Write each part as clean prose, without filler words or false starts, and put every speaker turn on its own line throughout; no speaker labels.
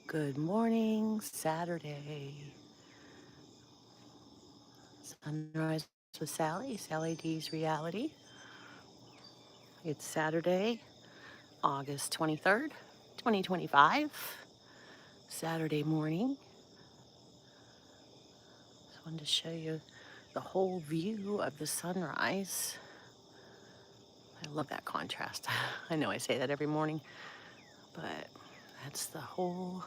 Good morning, Saturday. Sunrise with Sally, Sally D's Reality. It's Saturday, August 23rd, 2025. Saturday morning. Just wanted to show you the whole view of the sunrise. I love that contrast. I know I say that every morning, but that's the whole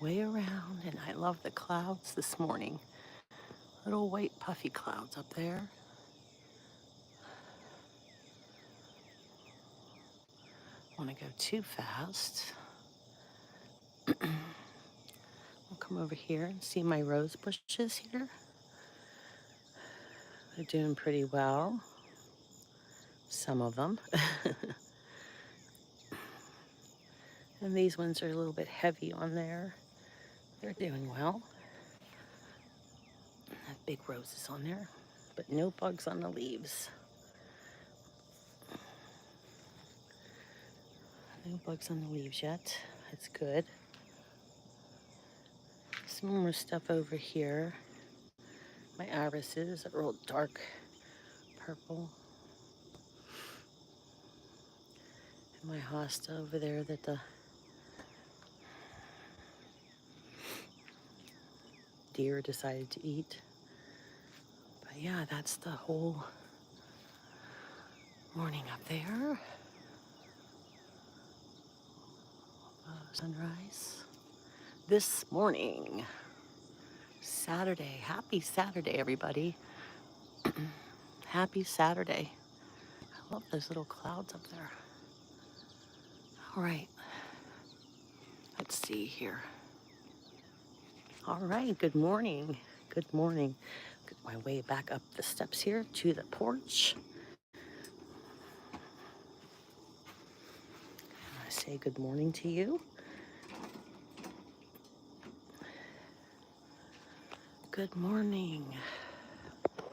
way around. And I love the clouds this morning. Little white puffy clouds up there. Want to go too fast. I'll come over here and see my rose bushes here. They're doing pretty well. Some of them. And these ones are a little bit heavy on there. They're doing well. That big roses on there, but no bugs on the leaves. No bugs on the leaves yet. That's good. Some more stuff over here. My irises are real dark purple. And my hosta over there that the deer decided to eat. But yeah, that's the whole morning up there. Sunrise this morning. Saturday. Happy Saturday, everybody. Happy Saturday. I love those little clouds up there. All right. Let's see here. All right. Good morning. Good morning. Get my way back up the steps here to the porch. I say good morning to you. Good morning.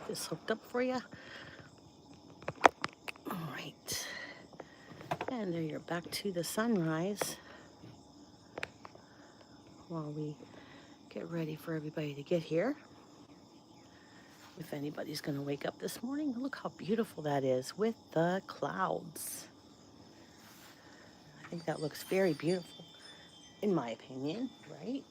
This hooked up for you. All right. And there you're back to the sunrise while we get ready for everybody to get here. If anybody's going to wake up this morning, look how beautiful that is with the clouds. I think that looks very beautiful, in my opinion, right?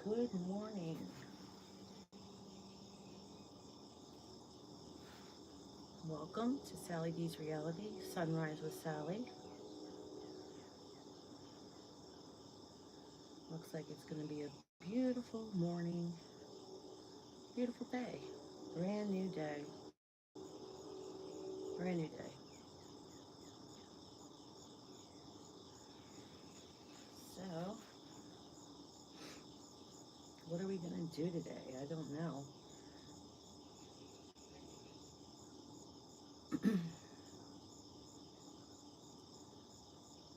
Good morning. Welcome to Sally D's Reality, Sunrise with Sally. Looks like it's going to be a beautiful morning, beautiful day, brand new day, brand new day. So, what are we going to do today? I don't know.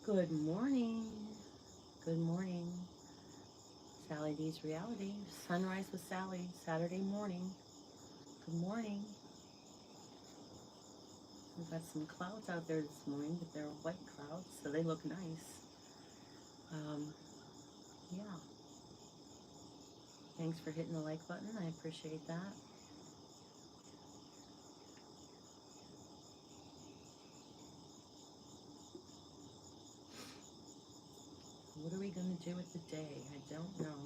Good morning. Good morning. Sally D's Reality, Sunrise with Sally, Saturday morning. Good morning. We've got some clouds out there this morning, but they're white clouds, so they look nice. Yeah. Thanks for hitting the like button. I appreciate that. What are we going to do with the day? I don't know.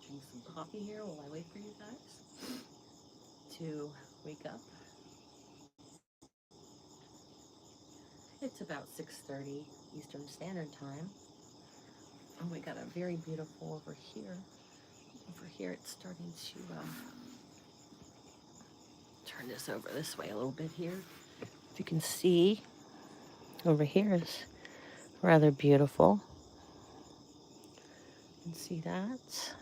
Drink some coffee here while I wait for you guys to wake up. It's about 6:30 Eastern Standard Time. Oh, we got a very beautiful over here. Over here, it's starting to turn this over this way a little bit here. If you can see, over here is rather beautiful. You can see that.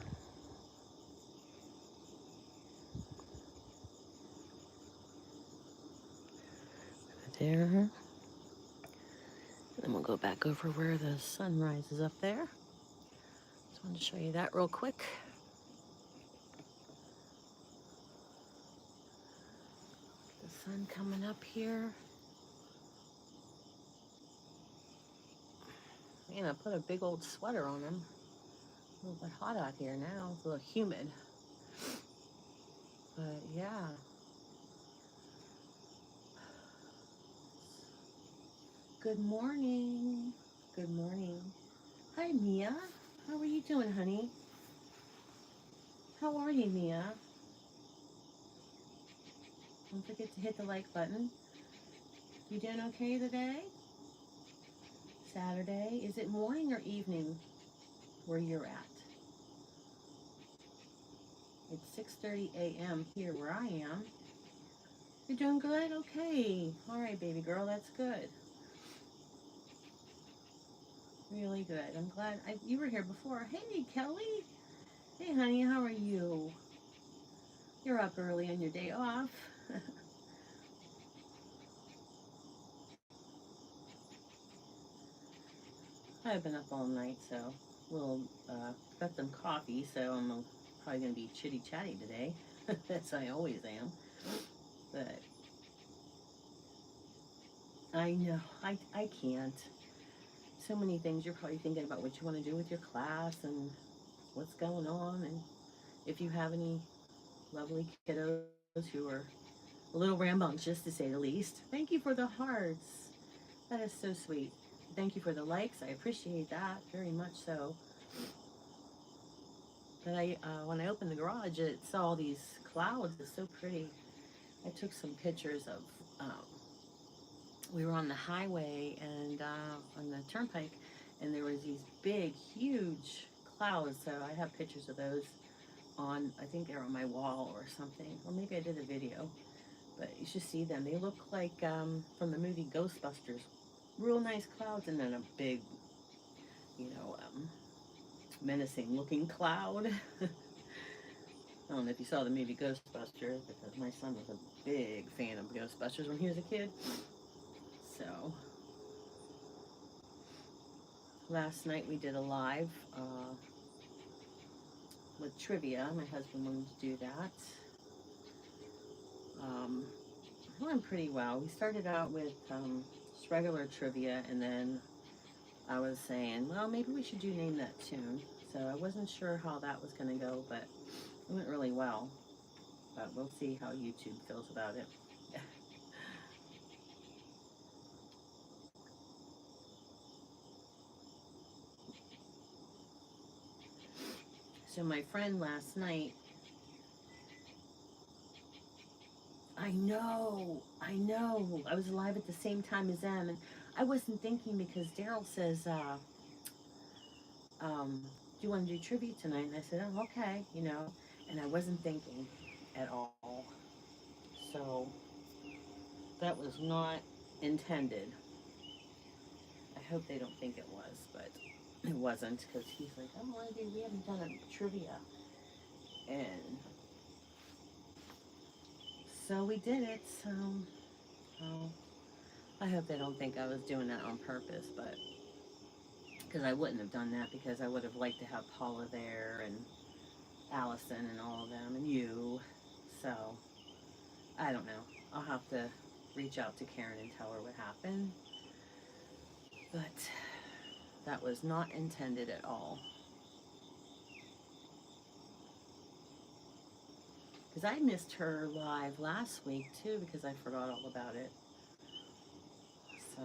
There. And then we'll go back over where the sun rises up there. Just wanted to show you that real quick. The sun coming up here. Man, I put a big old sweater on him. A little bit hot out here now. It's a little humid. But yeah. Good morning. Good morning. Hi, Mia. How are you doing, honey? How are you, Mia? Don't forget to hit the like button. You doing okay today? Saturday. Is it morning or evening where you're at? It's 6:30 a.m. here where I am. You're doing good? Okay. All right, baby girl, that's good. Really good. I'm glad you were here before. Hey, Kelly. Hey, honey, how are you? You're up early on your day off. I've been up all night, so we'll got some coffee, so I'm probably gonna be chitty chatty today, as I always am. But I know I can't. So many things. You're probably thinking about what you want to do with your class and what's going on, and if you have any lovely kiddos who are a little rambunctious to say the least. Thank you for the hearts. That is so sweet. Thank you for the likes. I appreciate that very much so. But when I opened the garage, it saw all these clouds. It's so pretty. I took some pictures of. We were on the highway and on the turnpike, and there was these big, huge clouds. So I have pictures of those on. I think they're on my wall or something, or maybe I did a video. But you should see them. They look like from the movie Ghostbusters. Real nice clouds, and then a big, you know, menacing looking cloud. I don't know if you saw the movie Ghostbusters, because my son was a big fan of Ghostbusters when he was a kid. So last night we did a live with trivia. My husband wanted to do that. Went pretty well. We started out with just regular trivia, and then I was saying, well, maybe we should do Name That Tune. So I wasn't sure how that was going to go, but it went really well. But we'll see how YouTube feels about it. So my friend last night, I know, I was live at the same time as them, and I wasn't thinking because Daryl says, do you want to do tribute tonight? And I said, oh, okay, and I wasn't thinking at all. So that was not intended. I hope they don't think it was, but it wasn't, because he's like, I don't want to do, we haven't done a trivia. And so we did it, so oh, I hope they don't think I was doing that on purpose, but because I wouldn't have done that, because I would have liked to have Paula there and Allison and all of them and you. So I don't know. I'll have to reach out to Karen and tell her what happened. But that was not intended at all. Because I missed her live last week too, because I forgot all about it. So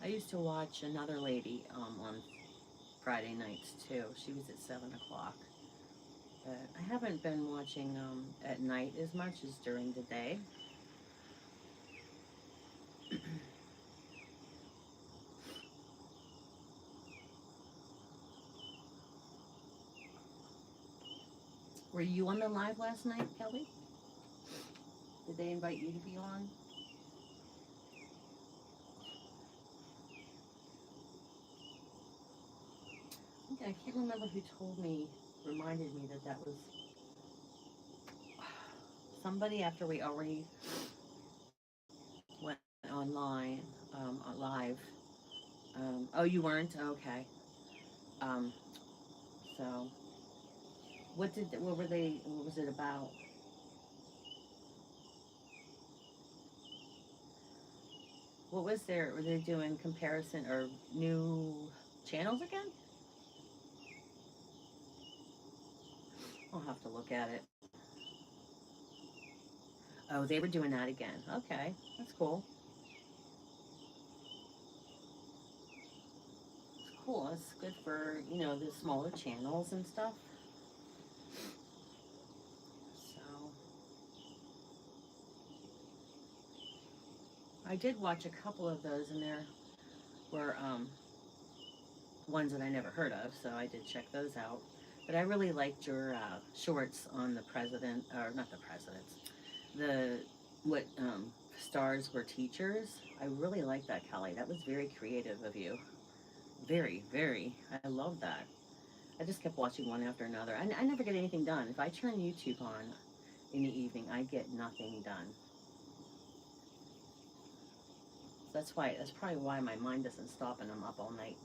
I used to watch another lady on Friday nights too. She was at 7 o'clock. But I haven't been watching at night as much as during the day. Were you on the live last night, Kelly? Did they invite you to be on? I can't remember who told me, reminded me that that was somebody after we already went online, live. Oh, you weren't? Okay. Um, so, what were they, what was it about? What was there, were they doing comparison or new channels again? I'll have to look at it. Oh, they were doing that again. Okay, that's cool. It's cool. It's good for, the smaller channels and stuff. So, I did watch a couple of those, and there were ones that I never heard of, so I did check those out. But I really liked your shorts on the president, or not the presidents, the what stars were teachers. I really liked that, Kelly. That was very creative of you. Very, very. I love that. I just kept watching one after another. I never get anything done. If I turn YouTube on in the evening, I get nothing done. So that's probably why my mind doesn't stop and I'm up all night,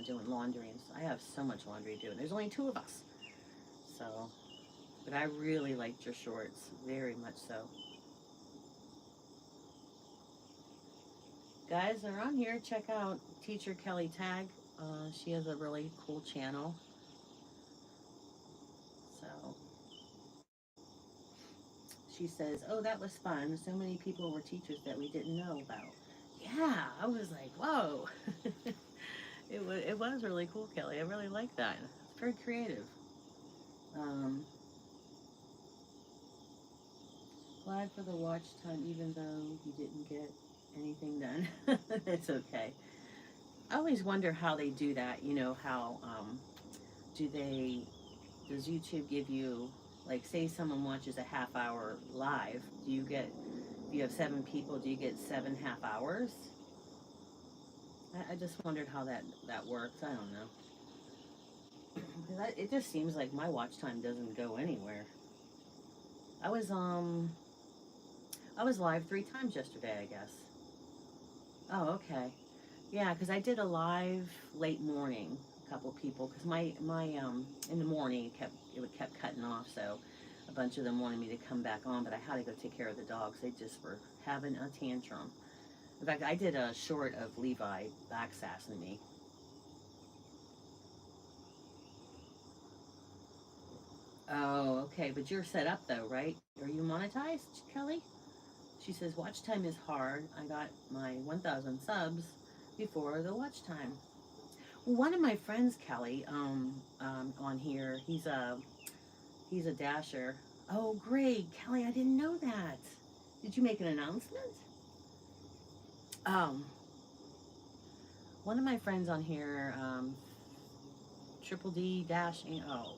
doing laundry. And I have so much laundry to do. And there's only two of us. So, but I really liked your shorts, very much so. Guys that are on here, check out Teacher Kelly Tag. She has a really cool channel. So she says, "Oh, that was fun. So many people were teachers that we didn't know about." Yeah, I was like, "Whoa!" It was really cool, Kelly. I really like that. It's very creative. Um, Glad for the watch time, even though you didn't get anything done. It's okay. I always wonder how they do that. How do they? Does YouTube give you, like, say someone watches a half hour live? If you have 7 people, do you get 7 half hours? I just wondered how that works. I don't know. Because it just seems like my watch time doesn't go anywhere. I was um I was live 3 times yesterday, I guess. Oh, okay. Yeah, because I did a live late morning, a couple people, because my in the morning it kept cutting off, so a bunch of them wanted me to come back on, but I had to go take care of the dogs. They just were having a tantrum. In fact, I did a short of Levi backsassing me. Oh, okay, but you're set up though, right? Are you monetized, Kelly? She says watch time is hard. I got my 1,000 subs before the watch time. One of my friends, Kelly, on here, he's a dasher. Oh, great, Kelly, I didn't know that. Did you make an announcement? Um, One of my friends on here, Triple D dash,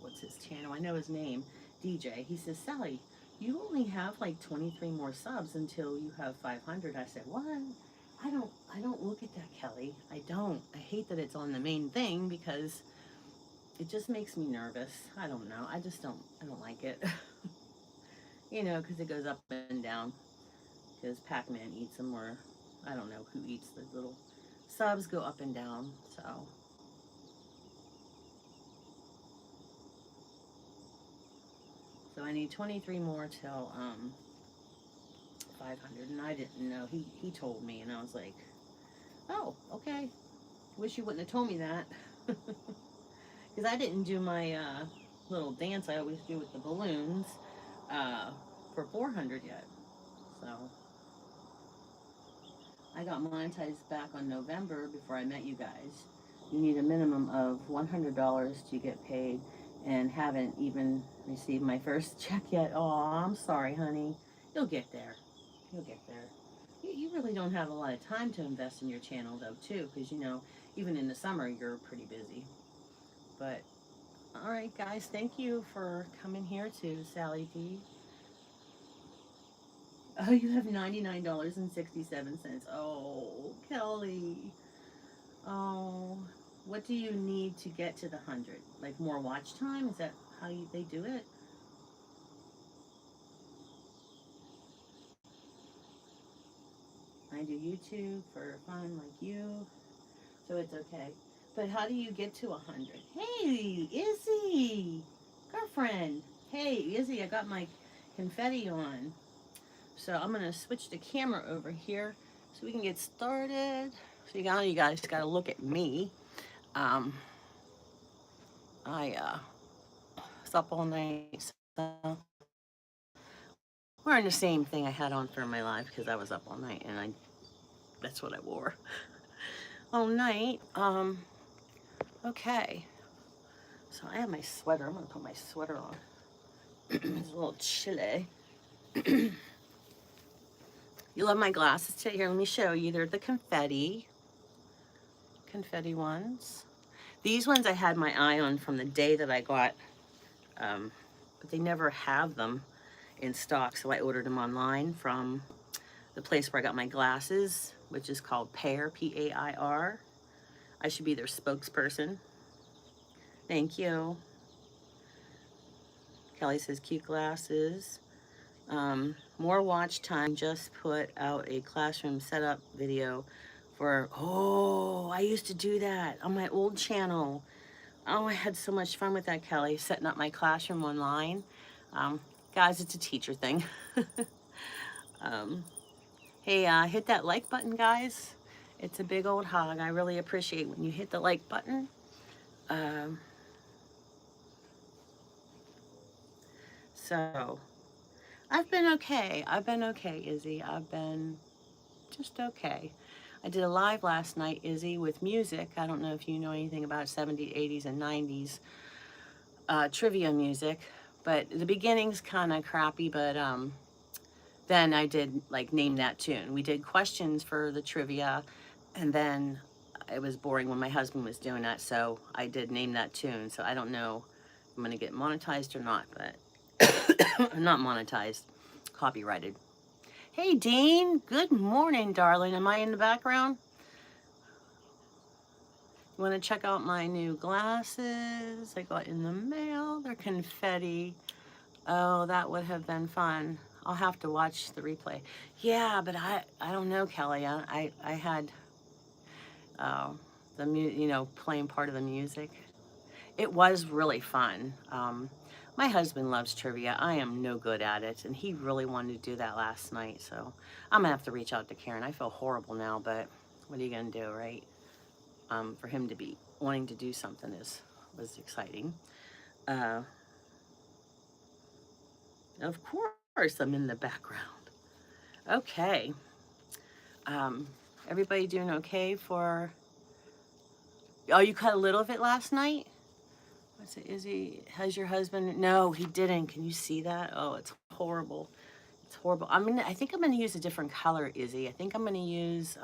what's his channel? I know his name, DJ. He says, Sally, you only have like 23 more subs until you have 500. I said, what? I don't look at that, Kelly. I don't. I hate that it's on the main thing because it just makes me nervous. I don't know. I don't like it. Because it goes up and down. Because Pac-Man eats them, or I don't know who eats the little subs go up and down. So I need 23 more till 500, and I didn't know. He told me, and I was like, oh, okay. Wish you wouldn't have told me that. Because I didn't do my little dance I always do with the balloons uh, for 400 yet. So I got monetized back on November before I met you guys. You need a minimum of $100 to get paid, and haven't even received my first check yet. Oh, I'm sorry, honey. You'll get there. You'll get there. You really don't have a lot of time to invest in your channel, though, too, because, even in the summer, you're pretty busy. But All right, guys, thank you for coming here to Sally D. Oh, you have $99.67. Oh, Kelly. Oh, what do you need to get to the 100? Like more watch time? Is that how they do it? I do YouTube for fun like you, so it's okay. But how do you get to 100? Hey, Izzy, girlfriend. Hey, Izzy, I got my confetti on. So I'm gonna switch the camera over here so we can get started. So you guys gotta look at me. Um, I was up all night, so wearing the same thing I had on for my live because I was up all night and I that's what I wore all night. Okay. So I have my sweater. I'm gonna put my sweater on. It's a little chilly. You love my glasses today. Here, let me show you. They're the confetti ones. These ones I had my eye on from the day that I got, but they never have them in stock, so I ordered them online from the place where I got my glasses, which is called Pair, P-A-I-R. I should be their spokesperson. Thank you. Kelly says, cute glasses. More watch time. Just put out a classroom setup video for, oh, I used to do that on my old channel. Oh, I had so much fun with that, Kelly, setting up my classroom online. Um, Guys, it's a teacher thing. Hey, hit that like button, guys. It's a big old hug. I really appreciate when you hit the like button. So, I've been okay. I've been okay, Izzy. I've been just okay. I did a live last night, Izzy, with music. I don't know if you know anything about 70s, 80s, and 90s trivia music, but the beginning's kind of crappy, but then I did like name that tune. We did questions for the trivia, and then it was boring when my husband was doing that, so I did name that tune. So I don't know if I'm gonna get monetized or not, but not monetized, copyrighted. Hey Dean, good morning, darling. Am I in the background? You want to check out my new glasses I got in the mail? They're confetti. Oh, that would have been fun. I'll have to watch the replay. Yeah, but I don't know, Kelly. I had playing part of the music. It was really fun. My husband loves trivia. I am no good at it, and he really wanted to do that last night. So I'm gonna have to reach out to Karen. I feel horrible now, but what are you gonna do, right? For him to be wanting to do something was exciting. Of course, I'm in the background. Okay. Um, Everybody doing okay for? Oh, you cut a little of it last night. What's it? Is he? Has your husband? No, he didn't. Can you see that? Oh, it's horrible. It's horrible. I think I'm gonna use a different color, Izzy. I think I'm gonna use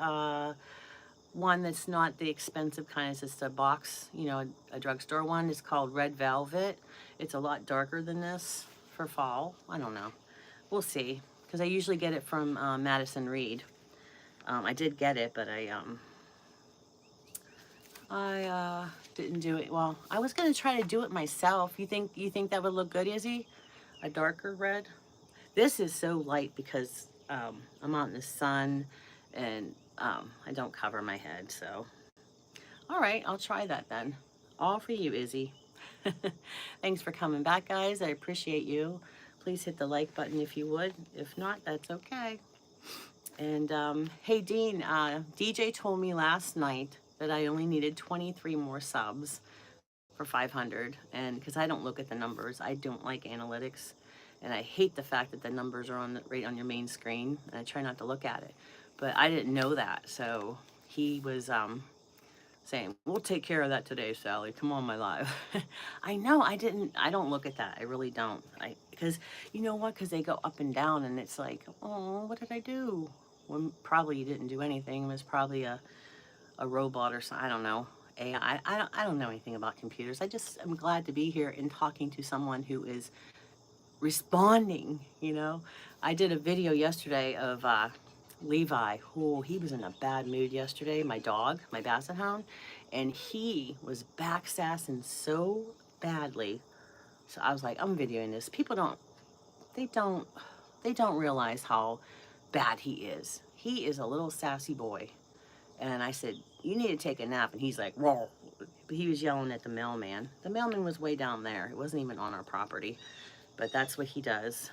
one that's not the expensive kind. It's just a box, a drugstore one. It's called Red Velvet. It's a lot darker than this for fall. I don't know. We'll see. Because I usually get it from Madison Reed. I did get it, but I didn't do it. Well, I was gonna try to do it myself. You think that would look good, Izzy? A darker red? This is so light because I'm out in the sun and I don't cover my head, so. All right, I'll try that then. All for you, Izzy. Thanks for coming back, guys. I appreciate you. Please hit the like button if you would. If not, that's okay. And hey, Dean, DJ told me last night that I only needed 23 more subs for 500. And because I don't look at the numbers, I don't like analytics. And I hate the fact that the numbers are right on your main screen. And I try not to look at it. But I didn't know that. So he was saying, we'll take care of that today, Sally. Come on my live. I know, I don't look at that. I really don't. Because you know what? Because they go up and down and it's like, oh, what did I do? Well, probably you didn't do anything. It was probably a robot or something. I don't know. AI. I don't know anything about computers. I just am glad to be here and talking to someone who is responding, you know. I did a video yesterday of Levi. Oh, he was in a bad mood yesterday, my dog, my basset hound, and he was back sassing so badly. So I was like, I'm videoing this. People they don't, they don't realize how bad he is. He is a little sassy boy. And I said, you need to take a nap. And he's like, whoa. But he was yelling at the mailman. The mailman was way down there. It wasn't even on our property. But that's what he does.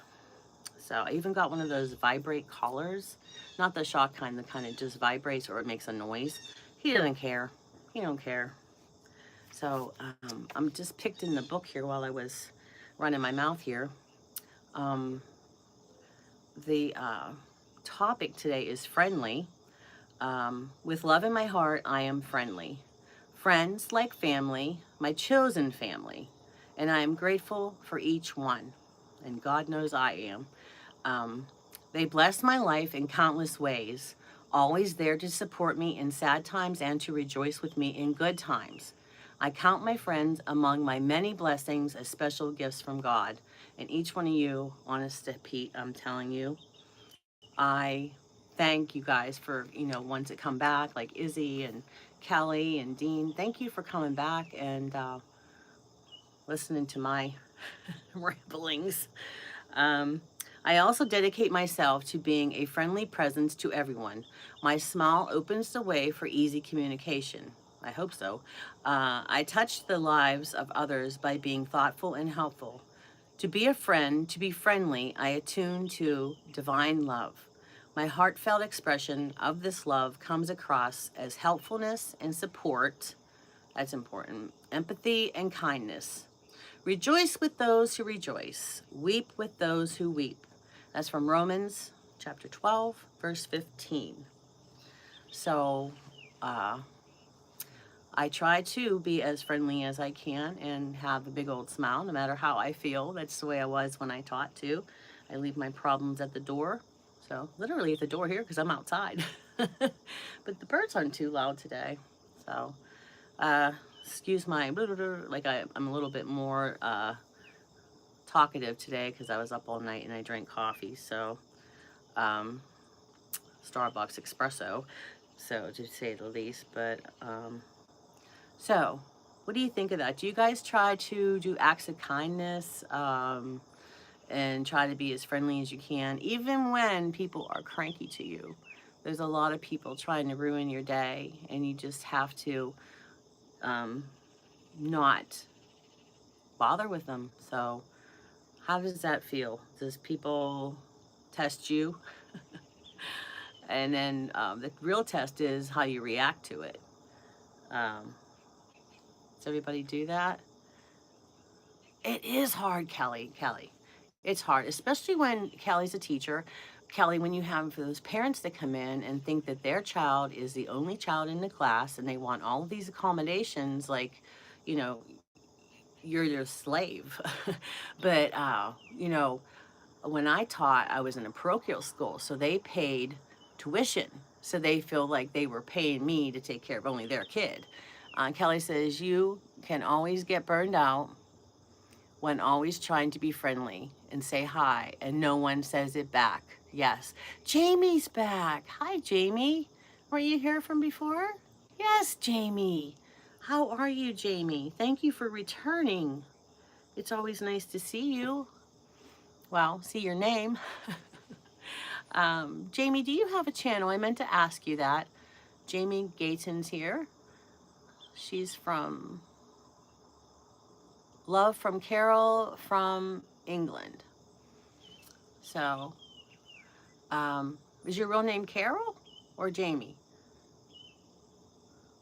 So I even got one of those vibrate collars. Not the shock kind, the kind that just vibrates or it makes a noise. He doesn't care. He don't care. So I'm just picked in the book here while I was running my mouth here. The topic today is friendly. With love in my heart, I am friendly. Friends like family, my chosen family, and I am grateful for each one. And God knows I am. They bless my life in countless ways, always there to support me in sad times and to rejoice with me in good times. I count my friends among my many blessings as special gifts from God. And each one of you, honest to Pete, I'm telling you, I thank you guys for, ones that come back, like Izzy and Kelly and Dean. Thank you for coming back and listening to my ramblings. I also dedicate myself to being a friendly presence to everyone. My smile opens the way for easy communication. I hope so. I touch the lives of others by being thoughtful and helpful. To be a friend, to be friendly, I attune to divine love. My heartfelt expression of this love comes across as helpfulness and support. That's important. Empathy and kindness. Rejoice with those who rejoice. Weep with those who weep. That's from Romans chapter 12, verse 15. So I try to be as friendly as I can and have a big old smile no matter how I feel. That's the way I was when I taught too. I leave my problems at the door. So literally at the door here because I'm outside. But the birds aren't too loud today. So excuse my, like I'm a little bit more talkative today because I was up all night and I drank coffee. So Starbucks espresso, so to say the least. But so what do you think of that? Do you guys try to do acts of kindness and try to be as friendly as you can, even when people are cranky to you? There's a lot of people trying to ruin your day, and you just have to not bother with them. So how does that feel? Does people test you? And then the real test is how you react to it. Does everybody do that? It is hard, Kelly. It's hard, especially when Kelly's a teacher. Kelly, when you have those parents that come in and think that their child is the only child in the class and they want all of these accommodations, like, you know, you're their slave. But, when I taught, I was in a parochial school, so they paid tuition. So they feel like they were paying me to take care of only their kid. Kelly says, you can always get burned out when always trying to be friendly and say hi and no one says it back. Yes. Jamie's back. Hi, Jamie. Were you here from before? Yes, Jamie. How are you, Jamie? Thank you for returning. It's always nice to see you. Well, see your name. Jamie, do you have a channel? I meant to ask you that. Jamie Gayton's here. She's from Love from Carol from England. So, is your real name Carol or Jamie?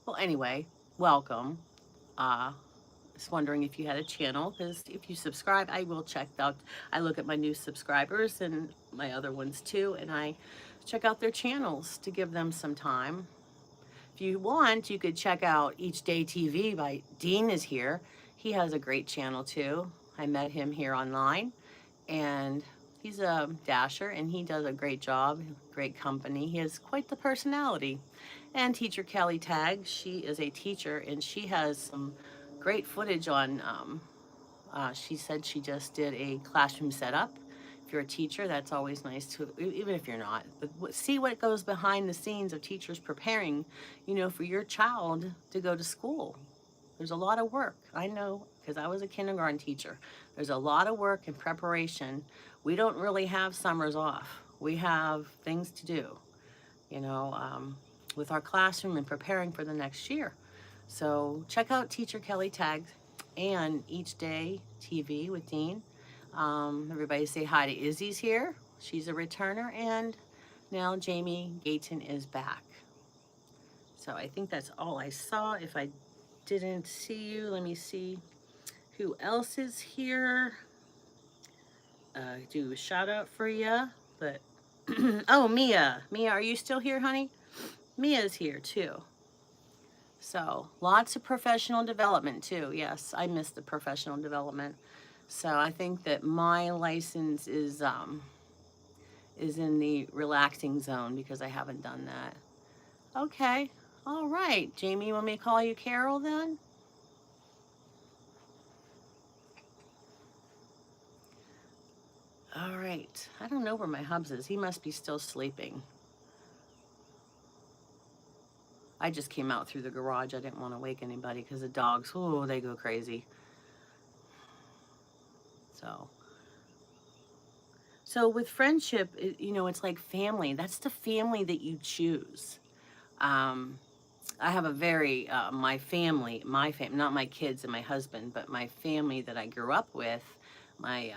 Well, anyway, welcome. Just wondering if you had a channel, because if you subscribe, I will check out. I look at my new subscribers and my other ones too, and I check out their channels to give them some time. If you want, you could check out Each Day TV by Dean is here. He has a great channel too. I met him here online, and He's a dasher and he does a great job, great company. He has quite the personality. And teacher Kelly Tagg, she is a teacher and she has some great footage on. She said she just did a classroom setup. If you're a teacher, that's always nice to, even if you're not, but see what goes behind the scenes of teachers preparing, for your child to go to school. There's a lot of work. I know because I was a kindergarten teacher. There's a lot of work and preparation. We don't really have summers off. We have things to do, you know, um, with our classroom and preparing for the next year. So check out Teacher Kelly Tagg and Each Day TV with Dean. Everybody say hi to Izzy's here. She's a returner, and now Jamie Gayton is back. So I think that's all I saw. If I didn't see you, let me see who else is here. Do a shout out for you, but oh, Mia, are you still here, honey? Mia's here too. So lots of professional development too. Yes, I missed the professional development. So I think that my license is in the relaxing zone because I haven't done that. Okay, all right, Jamie, you want me to call you Carol then? All right, I don't know where my hubs is. He must be still sleeping. I just came out through the garage. I didn't want to wake anybody because the dogs, oh, they go crazy. So with friendship, it's like family. That's the family that you choose. Um, I have a very, my family, not my kids and my husband, but my family that I grew up with, my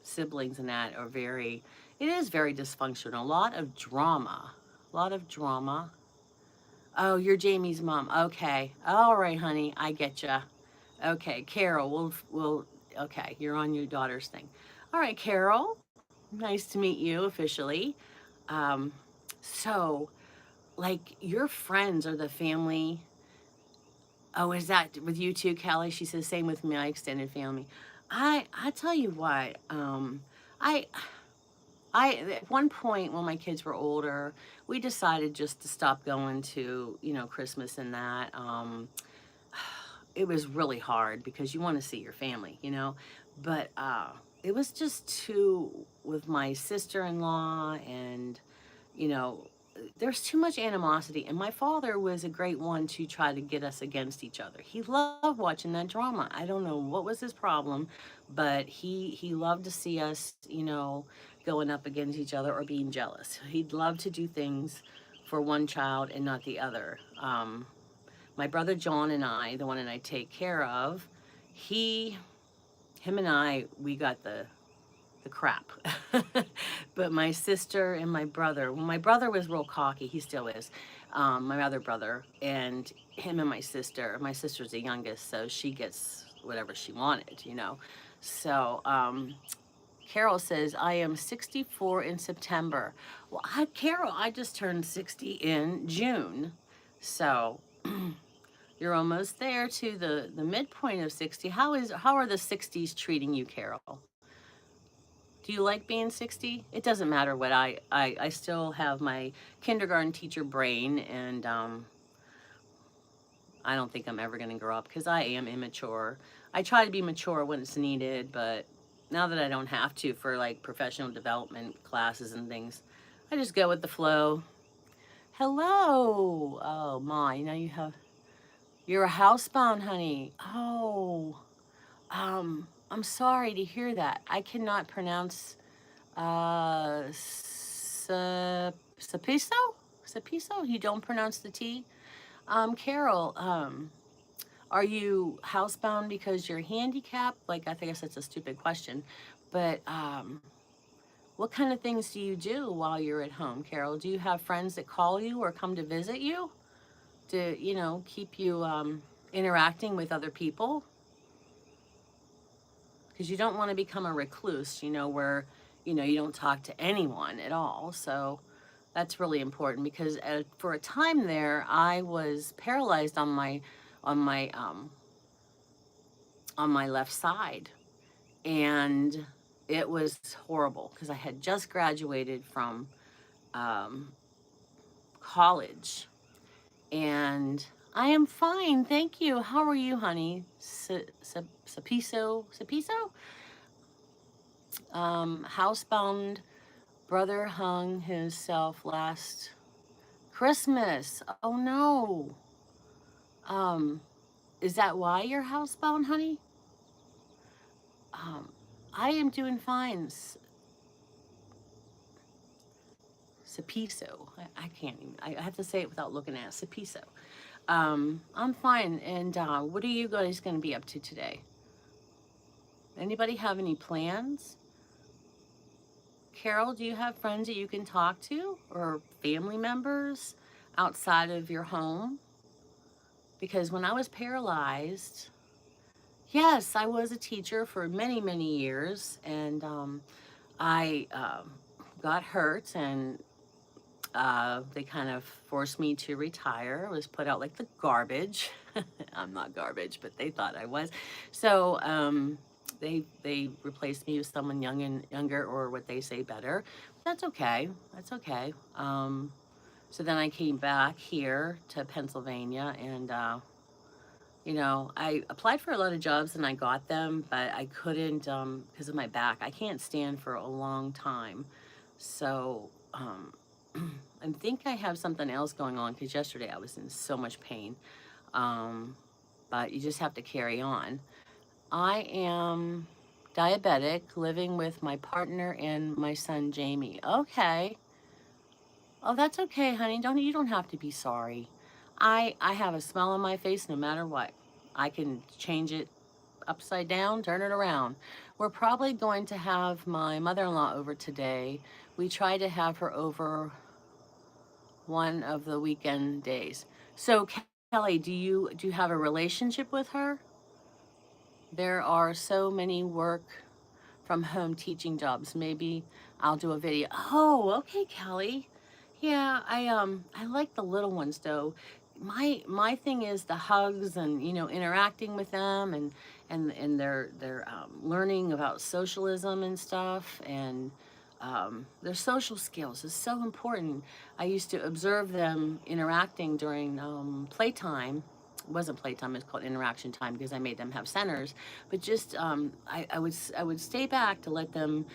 siblings and that it is very dysfunctional. A lot of drama. A lot of drama. Oh, you're Jamie's mom. Okay. All right, honey. I get ya. Okay, Carol, okay, you're on your daughter's thing. All right, Carol. Nice to meet you officially. Um, so, like, your friends are the family. Oh, is that with you too, Kelly? She says, same with my extended family. I tell you what, I at one point when my kids were older, we decided just to stop going to, Christmas and that. It was really hard because you want to see your family. But it was just too with my sister-in-law and, you know, there's too much animosity. And my father was a great one to try to get us against each other. He loved watching that drama. I don't know what was his problem, but he loved to see us, going up against each other or being jealous. He'd love to do things for one child and not the other. My brother John and I, the one that I take care of, him and I, we got the crap. But my sister and my brother, well, my brother was real cocky. He still is. My other brother and him and my sister's the youngest, so she gets whatever she wanted. So Carol says, I am 64 in September. Well, Carol, I just turned 60 in June. So you're almost there to the midpoint of 60. How are the 60s treating you, Carol? Do you like being 60? It doesn't matter what I still have my kindergarten teacher brain, and I don't think I'm ever going to grow up because I am immature. I try to be mature when it's needed, but now that I don't have to for like professional development classes and things, I just go with the flow. Hello. Oh my, you're a housebound, honey. Oh, I'm sorry to hear that. I cannot pronounce Sapiso? Sapiso? You don't pronounce the T? Carol, are you housebound because you're handicapped? Like, I guess that's a stupid question, but what kind of things do you do while you're at home, Carol? Do you have friends that call you or come to visit you to, keep you interacting with other people? Because you don't want to become a recluse, where, you don't talk to anyone at all. So that's really important because for a time there, I was paralyzed on my on my left side, and it was horrible because I had just graduated from um, college, and I am fine, thank you. How are you, honey? Sapiso, Sapiso? Housebound brother hung himself last Christmas. Oh no. Um, is that why you're housebound, honey? Um, I am doing fine. Sapiso. I can't even, I have to say it without looking at it. Sapiso. I'm fine. And what are you guys going to be up to today? Anybody have any plans? Carol, do you have friends that you can talk to or family members outside of your home? Because when I was paralyzed, yes, I was a teacher for many, many years, and I got hurt, and they kind of forced me to retire. I was put out like the garbage. I'm not garbage, but they thought I was. So they replaced me with someone young and younger, or what they say better. That's okay. That's okay. So then I came back here to Pennsylvania, and I applied for a lot of jobs and I got them, but I couldn't because of my back. I can't stand for a long time. So I think I have something else going on because yesterday I was in so much pain. Um, but you just have to carry on. I am diabetic, living with my partner and my son Jamie. Okay. Oh, that's okay, honey. You don't have to be sorry. I have a smile on my face no matter what. I can change it upside down, turn it around. We're probably going to have my mother-in-law over today. We try to have her over one of the weekend days. So Kelly, do you have a relationship with her? There are so many work from home teaching jobs. Maybe I'll do a video. Oh, okay, Kelly. Yeah, I like the little ones though. My thing is the hugs and interacting with them and their learning about socialism and stuff and their social skills is so important. I used to observe them interacting during playtime. It wasn't playtime; it's called interaction time because I made them have centers. But just I would stay back to let them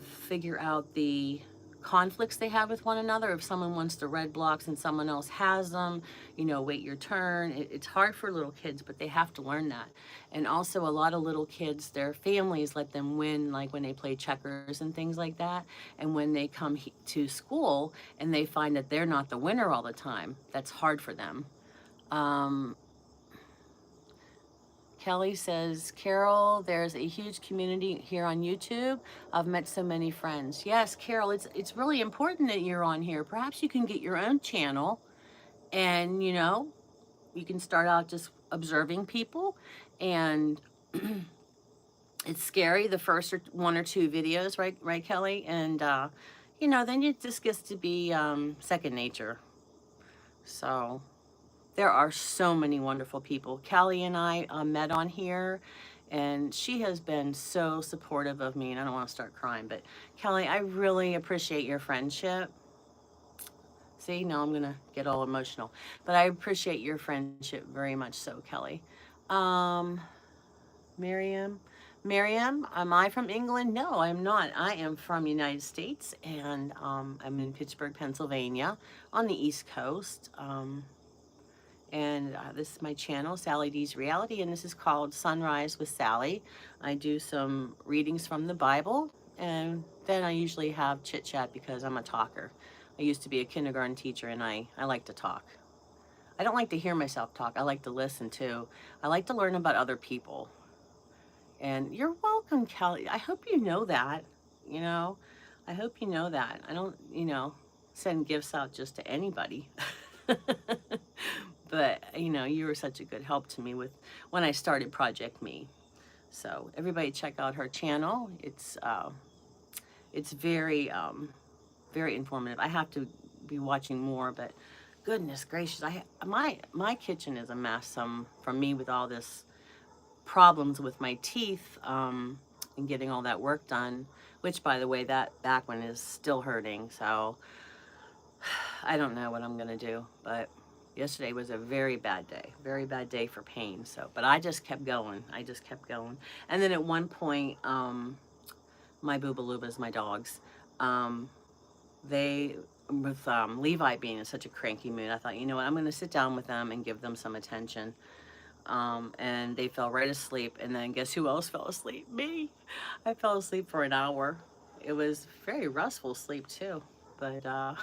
figure out the conflicts they have with one another. If someone wants the red blocks and someone else has them, wait your turn. It's hard for little kids, but they have to learn that. And also, a lot of little kids, their families let them win, like when they play checkers and things like that. And when they come to school and they find that they're not the winner all the time, that's hard for them. Um, Kelly says, Carol, there's a huge community here on YouTube. I've met so many friends. Yes, Carol, it's really important that you're on here. Perhaps you can get your own channel and, you can start out just observing people. And it's scary, the first one or two videos, right, Kelly? And, then it just gets to be second nature. So there are so many wonderful people. Callie and I met on here, and she has been so supportive of me. And I don't want to start crying, but Callie, I really appreciate your friendship. See, now I'm going to get all emotional. But I appreciate your friendship very much so, Kelly. Um, Miriam. Miriam, am I from England? No, I'm not. I am from United States, and I'm in Pittsburgh, Pennsylvania, on the East Coast. And this is my channel, Sally D's Reality, and this is called Sunrise with Sally. I do some readings from the Bible, and then I usually have chit chat because I'm a talker. I used to be a kindergarten teacher, and I like to talk. I don't like to hear myself talk. I like to listen too. I like to learn about other people. And you're welcome, Kelly. I hope you know that. You know, I hope you know that. I don't, send gifts out just to anybody. But you were such a good help to me with when I started Project Me. So everybody check out her channel. It's very very informative. I have to be watching more, but goodness gracious, my kitchen is a mess from me with all this problems with my teeth. and getting all that work done, which by the way, that back one is still hurting. So I don't know what I'm going to do, but yesterday was a very bad day for pain. So, but I just kept going. I just kept going. And then at one point, my Boobalubas, my dogs, um, they, with Levi being in such a cranky mood, I thought, you know what, I'm going to sit down with them and give them some attention. And they fell right asleep. And then guess who else fell asleep? Me. I fell asleep for an hour. It was very restful sleep too. But I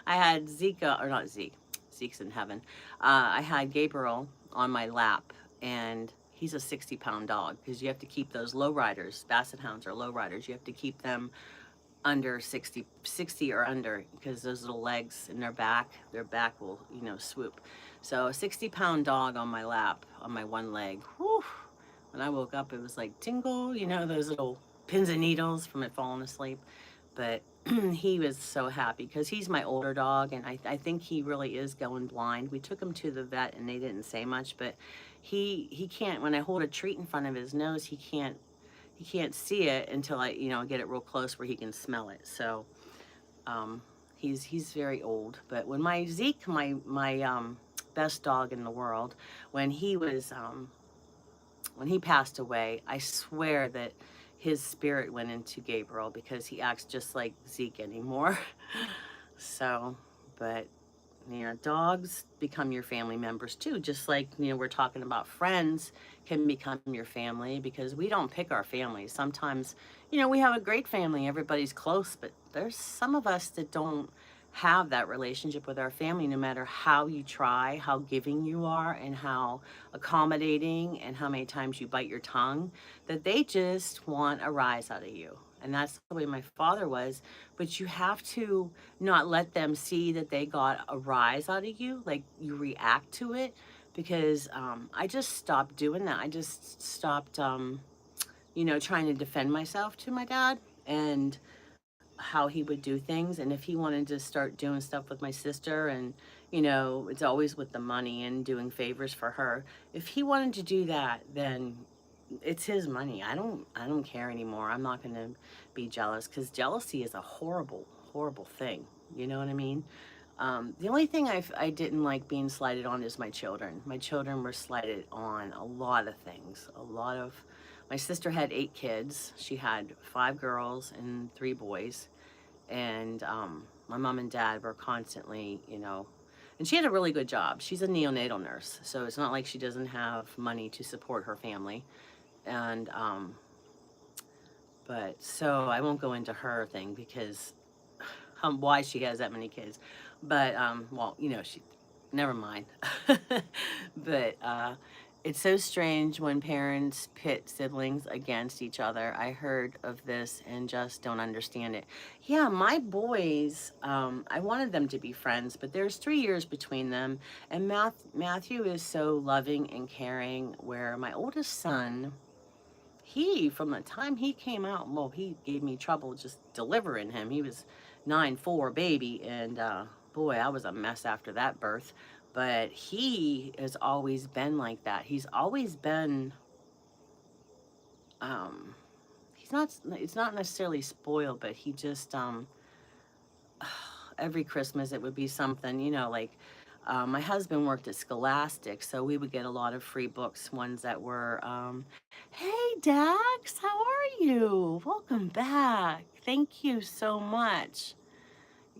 had Zeke, or not Zeke, Zeke's in heaven. I had Gabriel on my lap, and he's a 60-pound dog because you have to keep those low riders. Basset hounds are low riders. You have to keep them under 60 or under, because those little legs in their back will, you know, swoop. So a 60-pound dog on my lap, on my one leg. Whew. When I woke up, it was like tingle, you know, those little pins and needles from it falling asleep. But he was so happy because he's my older dog, and I think he really is going blind. We took him to the vet and they didn't say much, but he can't, when I hold a treat in front of his nose, he can't see it until I, you know, get it real close where he can smell it. So he's very old. But when my Zeke, my best dog in the world, when he was when he passed away, I swear that his spirit went into Gabriel because he acts just like Zeke anymore. So, but you know, dogs become your family members too. Just like, you know, we're talking about friends can become your family because we don't pick our families. Sometimes, you know, we have a great family, everybody's close, but there's some of us that don't have that relationship with our family, no matter how you try, how giving you are, and how accommodating, and how many times you bite your tongue, that they just want a rise out of you. And that's the way my father was. But you have to not let them see that they got a rise out of you, like you react to it. Because I just stopped doing that. I just stopped, you know, trying to defend myself to my dad and how he would do things. And if he wanted to start doing stuff with my sister, and you know, it's always with the money and doing favors for her, if he wanted to do that, then it's his money. I don't care anymore. I'm not going to be jealous, because jealousy is a horrible thing. You know what I mean? The only thing I didn't like being slighted on is my children. My children were slighted on a lot of things. My sister had 8 kids. She had 5 girls and 3 boys. And my mom and dad were constantly, you know, and she had a really good job. She's a neonatal nurse, so it's not like she doesn't have money to support her family. And but so I won't go into her thing because why she has that many kids. But well, you know, she, never mind. But it's so strange when parents pit siblings against each other. I heard of this and just don't understand it. Yeah, my boys, I wanted them to be friends, but there's 3 years between them. And Matthew is so loving and caring, where my oldest son, he, from the time he came out, well, he gave me trouble just delivering him. He was 9'4" baby, and boy, I was a mess after that birth. But he has always been like that. He's always been, um, he's not, it's not necessarily spoiled, but he just, every Christmas it would be something, you know, like my husband worked at Scholastic, so we would get a lot of free books, ones that were, hey Dax, how are you? Welcome back. Thank you so much.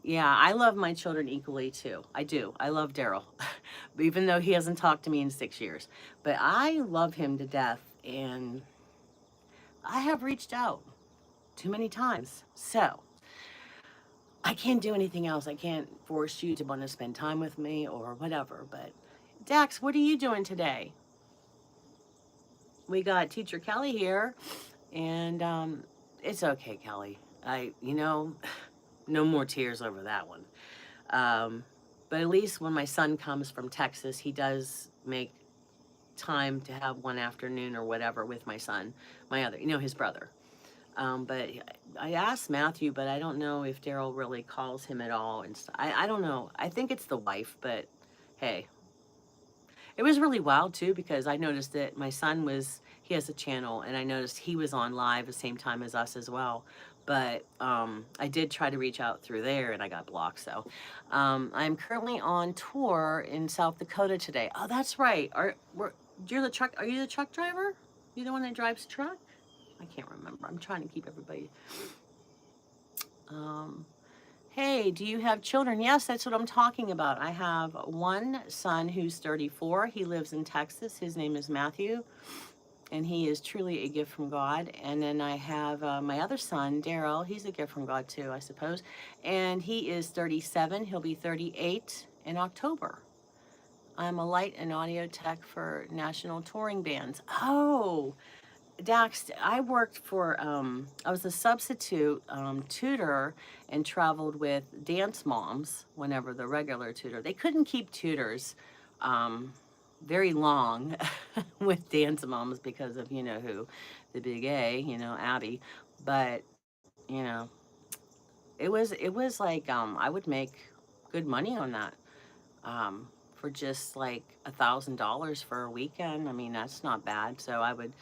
Yeah, I love my children equally too. I do. I love Daryl, even though he hasn't talked to me in 6 years. But I love him to death, and I have reached out too many times. So I can't do anything else. I can't force you to want to spend time with me or whatever. But Dax, what are you doing today? We got Teacher Kelly here, and it's okay, Kelly. You know, no more tears over that one. But at least when my son comes from Texas, he does make time to have one afternoon or whatever with my son, my other, you know, his brother. But I asked Matthew, but I don't know if Daryl really calls him at all. And I don't know. I think it's the wife, but hey, It was really wild too because I noticed that my son he has a channel and I noticed he was on live the same time as us as well. But I did try to reach out through there and I got blocked. So I'm currently on tour in South Dakota today. Oh, that's right. Are you the truck driver? You the one that drives truck? I can't remember. I'm trying to keep everybody. Um, Hey, do you have children? Yes, that's what I'm talking about. I have one son who's 34. He lives in Texas. His name is Matthew, and he is truly a gift from God. And then I have my other son, Daryl. He's a gift from God too, I suppose. And he is 37. He'll be 38 in October. I'm a light and audio tech for national touring bands. Oh, Dax, I worked for, I was a substitute tutor and traveled with dance moms whenever the regular tutor. They couldn't keep tutors um, very long with dance moms because of, you know who, the big A, Abby. But, you know, it was like I would make good money on that for just like $1,000 for a weekend. I mean, that's not bad. So I would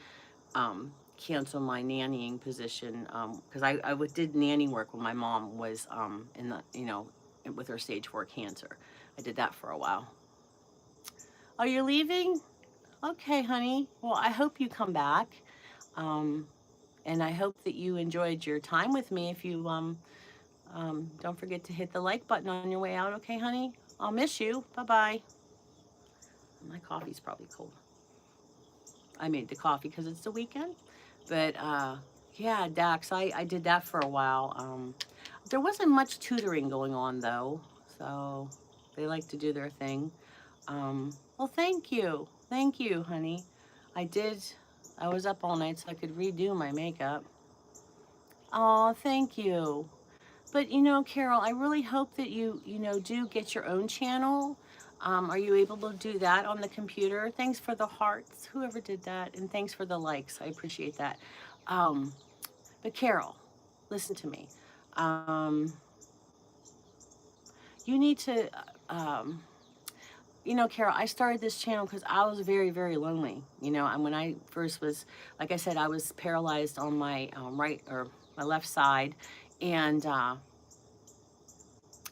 cancel my nannying position because did nanny work when my mom was in the with her stage 4 cancer. I did that for a while. Are you leaving? Okay, honey. Well, I hope you come back, um, and I hope that you enjoyed your time with me. If you don't forget to hit the like button on your way out. Okay, honey. I'll miss you. Bye bye. My coffee's probably cold. I made the coffee because it's the weekend. But yeah, Dax, I did that for a while. There wasn't much tutoring going on though, so they like to do their thing. Well, thank you. Thank you, honey. I did. I was up all night so I could redo my makeup. Oh, thank you. But Carol, I really hope that you do get your own channel. Are you able to do that on the computer? Thanks for the hearts, whoever did that, and thanks for the likes. I appreciate that. Um, but Carol, listen to me. Um, you need to, Carol, I started this channel because I was very, very lonely. And when I first was, like I said, I was paralyzed on my right or my left side, and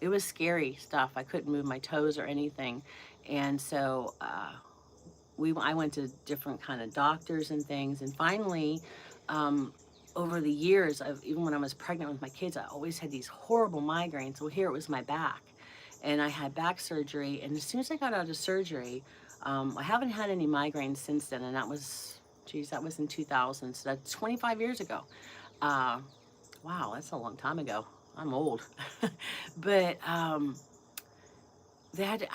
it was scary stuff. I couldn't move my toes or anything, and so I went to different kind of doctors and things, and finally, um, over the years, even when I was pregnant with my kids, I always had these horrible migraines. So here it was my back, and I had back surgery. And as soon as I got out of surgery, I haven't had any migraines since then, and that was, geez, that was in 2000, so that's 25 years ago. Uh, wow, that's a long time ago. I'm old, but I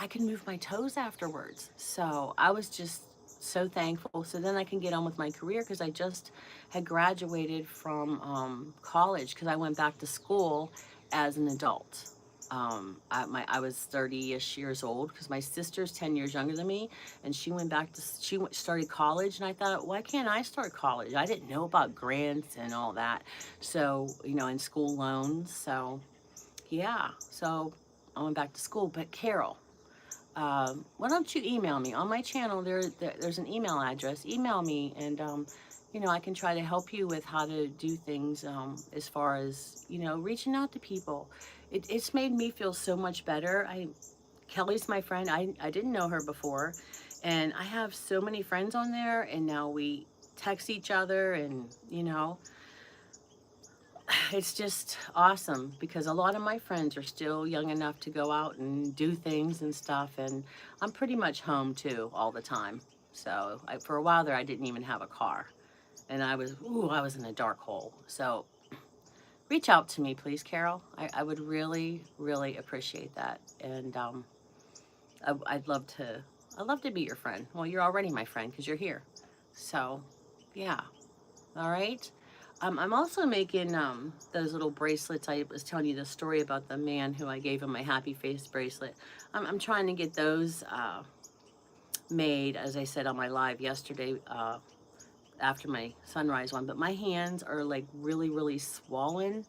can move my toes afterwards. So I was just so thankful. So then I can get on with my career because I just had graduated from college because I went back to school as an adult. I was 30-ish years old because my sister's 10 years younger than me, and she went back to started college, and I thought, why can't I start college? I didn't know about grants and all that, so and school loans. So yeah, so I went back to school. But Carol, why don't you email me on my channel? There's an email address. Email me, and I can try to help you with how to do things as far as reaching out to people. It's made me feel so much better. Kelly's my friend. I didn't know her before, and I have so many friends on there, and now we text each other, and it's just awesome because a lot of my friends are still young enough to go out and do things and stuff, and I'm pretty much home too all the time. So for a while there, I didn't even have a car, and I was in a dark hole. So reach out to me, please, Carol. I would really, really appreciate that, and I'd love to be your friend. Well, you're already my friend because you're here. So yeah, all right. I'm also making those little bracelets. I was telling you the story about the man who I gave him my happy face bracelet. I'm trying to get those made, as I said on my live yesterday after my sunrise one. But my hands are like really, really swollen.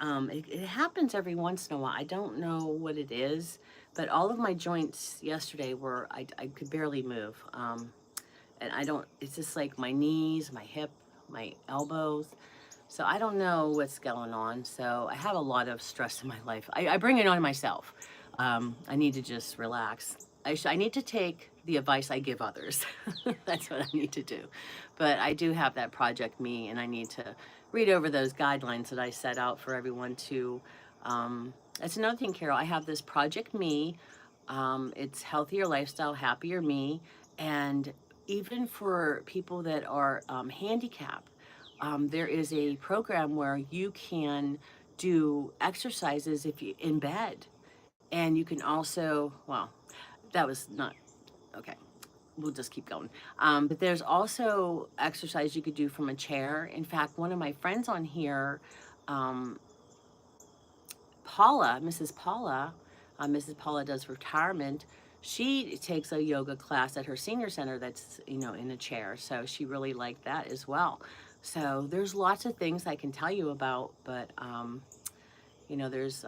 It happens every once in a while. I don't know what it is, But all of my joints yesterday were, I could barely move. And I don't, it's just like my knees, my hip, my elbows. So I don't know what's going on. So I have a lot of stress in my life. I bring it on myself. I need to just relax. I need to take the advice I give others. That's what I need to do. But I do have that Project Me, and I need to read over those guidelines that I set out for everyone to. That's another thing, Carol. I have this Project Me. It's Healthier Lifestyle, Happier Me. And even for people that are handicapped, there is a program where you can do exercises if you in bed, and you can also, well, that was not okay. We'll just keep going. But there's also exercise you could do from a chair. In fact, one of my friends on here, um, Paula, Mrs. Paula does retirement. She takes a yoga class at her senior center that's, in a chair. So she really liked that as well. So there's lots of things I can tell you about, but, you know, there's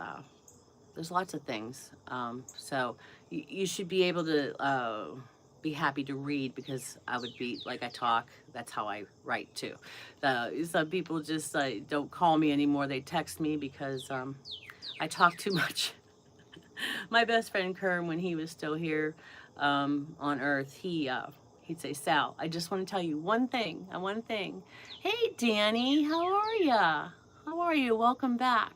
lots of things. So you should be able to be happy to read, because I would be like I talk. That's how I write too. Some people just don't call me anymore. They text me because I talk too much. My best friend Kern, when he was still here on Earth, he'd say, "Sal, I just want to tell you one thing. One thing. Hey, Danny, how are ya? How are you? Welcome back."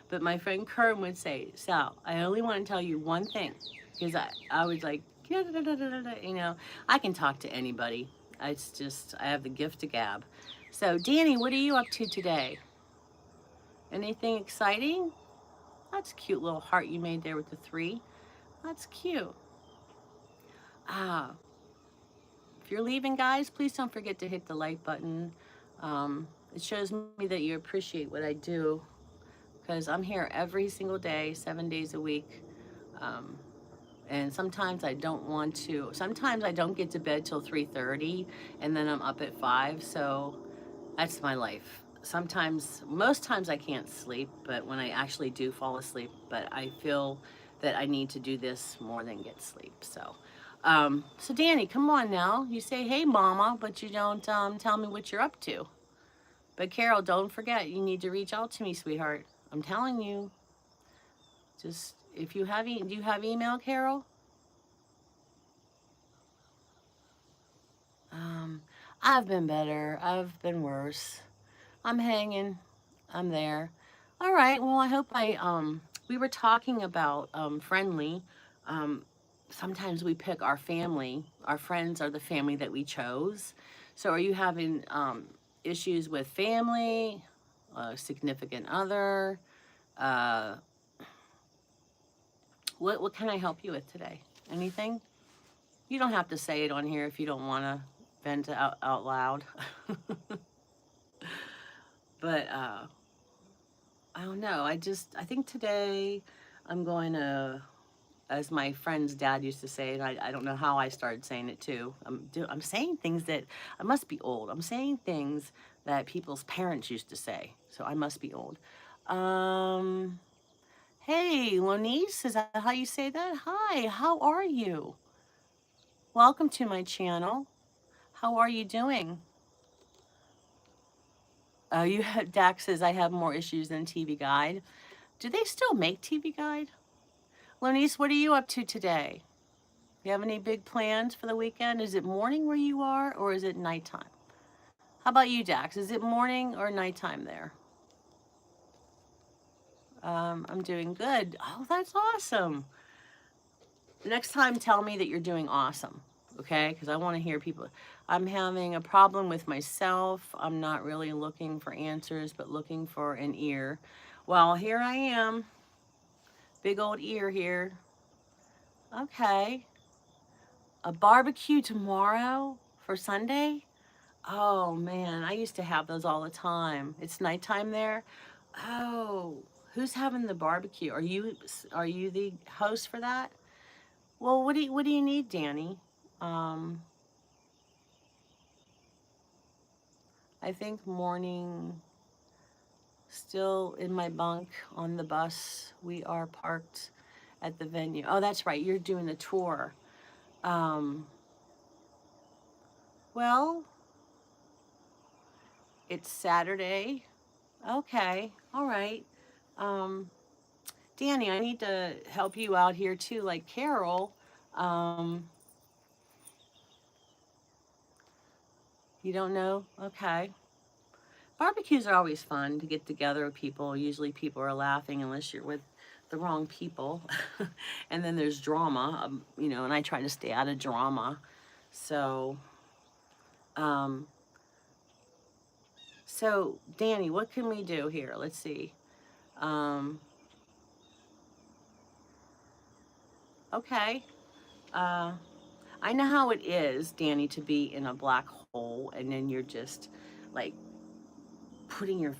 But my friend Kern would say, "Sal, I only want to tell you one thing," because I was like, I can talk to anybody. It's just I have the gift of gab. So, Danny, what are you up to today? Anything exciting? That's a cute little heart you made there with the 3. That's cute. Ah, if you're leaving, guys, please don't forget to hit the like button. It shows me that you appreciate what I do, because I'm here every single day, 7 days a week. Um, and sometimes I don't want to. Sometimes I don't get to bed till 3:30, and then I'm up at 5. So that's my life. Sometimes, most times I can't sleep, but when I actually do fall asleep, but I feel that I need to do this more than get sleep. So Danny, come on now. You say, "Hey, Mama," but you don't tell me what you're up to. But Carol, don't forget, you need to reach out to me, sweetheart. I'm telling you. Just if you have, do you have email, Carol? Um, I've been better. I've been worse. I'm hanging. I'm there. All right. Well, I hope we were talking about friendly. Um, Sometimes we pick our family. Our friends are the family that we chose. So are you having issues with family, significant other? Uh, what can I help you with today? Anything? You don't have to say it on here if you don't want to vent out loud. But I don't know. I think today I'm going to, as my friend's dad used to say, and I don't know how I started saying it too. I'm saying things that, I must be old. I'm saying things that people's parents used to say. So I must be old. Um, hey, Lonice, is that how you say that? Hi, how are you? Welcome to my channel. How are you doing? You have, Dax says, I have more issues than TV Guide. Do they still make TV Guide? Lonice, what are you up to today? You have any big plans for the weekend? Is it morning where you are, or is it nighttime? How about you, Dax? Is it morning or nighttime there? I'm doing good. Oh, that's awesome. Next time, tell me that you're doing awesome, okay? Because I want to hear people. I'm having a problem with myself. I'm not really looking for answers, but looking for an ear. Well, here I am. Big old ear here. Okay. A barbecue tomorrow for Sunday? Oh man, I used to have those all the time. It's nighttime there. Oh, who's having the barbecue? Are you the host for that? Well, what do you need, Danny? Um, I think morning. Still in my bunk on the bus. We are parked at the venue. Oh, that's right. You're doing the tour. Um, well, it's Saturday. Okay. All right. Um, Danny, I need to help you out here too, like Carol. Um, you don't know? Okay. Barbecues are always fun to get together with people. Usually people are laughing unless you're with the wrong people. And then there's drama, and I try to stay out of drama. So, um, so Danny, what can we do here? Let's see. Um, okay. Uh, I know how it is, Danny, to be in a black hole and then you're just like putting your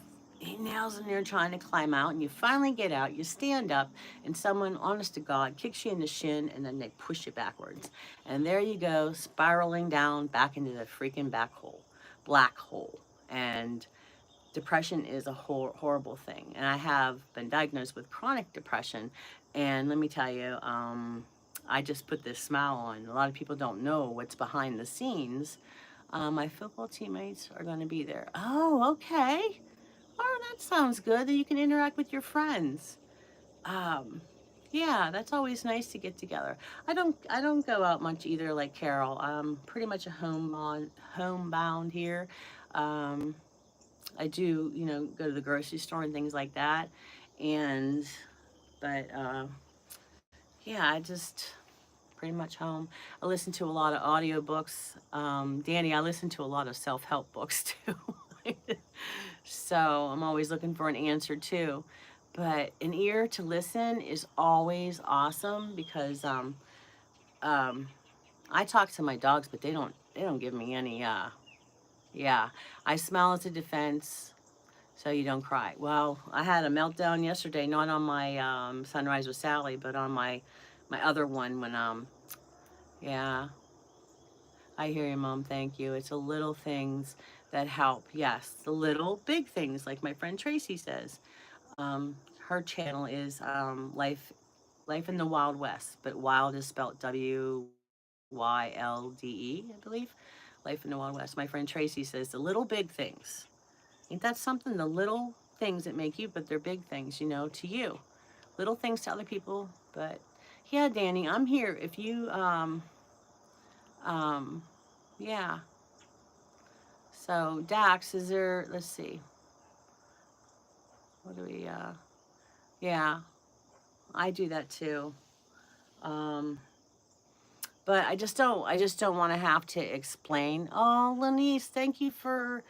nails in there trying to climb out, and you finally get out, you stand up, and someone, honest to God, kicks you in the shin and then they push you backwards. And there you go, spiraling down back into the freaking black hole. And depression is a horrible thing. And I have been diagnosed with chronic depression. And let me tell you, I just put this smile on. A lot of people don't know what's behind the scenes. My football teammates are going to be there. Oh, okay. Oh, that sounds good. That you can interact with your friends. Um, yeah, that's always nice to get together. I don't go out much either, like Carol. I'm pretty much a homebound here. Um, I do, go to the grocery store and things like that. And but yeah, I just pretty much home. I listen to a lot of audiobooks. Danny, I listen to a lot of self-help books too. So I'm always looking for an answer too. But an ear to listen is always awesome because um, I talk to my dogs, but they don't give me any yeah. I smile as a defense so you don't cry. Well, I had a meltdown yesterday, not on my Sunrise with Sally, but on my other one when yeah. I hear you, Mom. Thank you. It's the little things that help. Yes, the little big things, like my friend Tracy says. Her channel is Life in the Wild West, but wild is spelled WYLDE, I believe. Life in the Wild West. My friend Tracy says the little big things. Ain't that something? The little things that make you, but they're big things, to you. Little things to other people, but yeah, Danny, I'm here. If you um yeah. So Dax, is there? Let's see. What do we? Yeah, I do that too. Um, but I just don't want to have to explain. Oh, Lenise, thank you for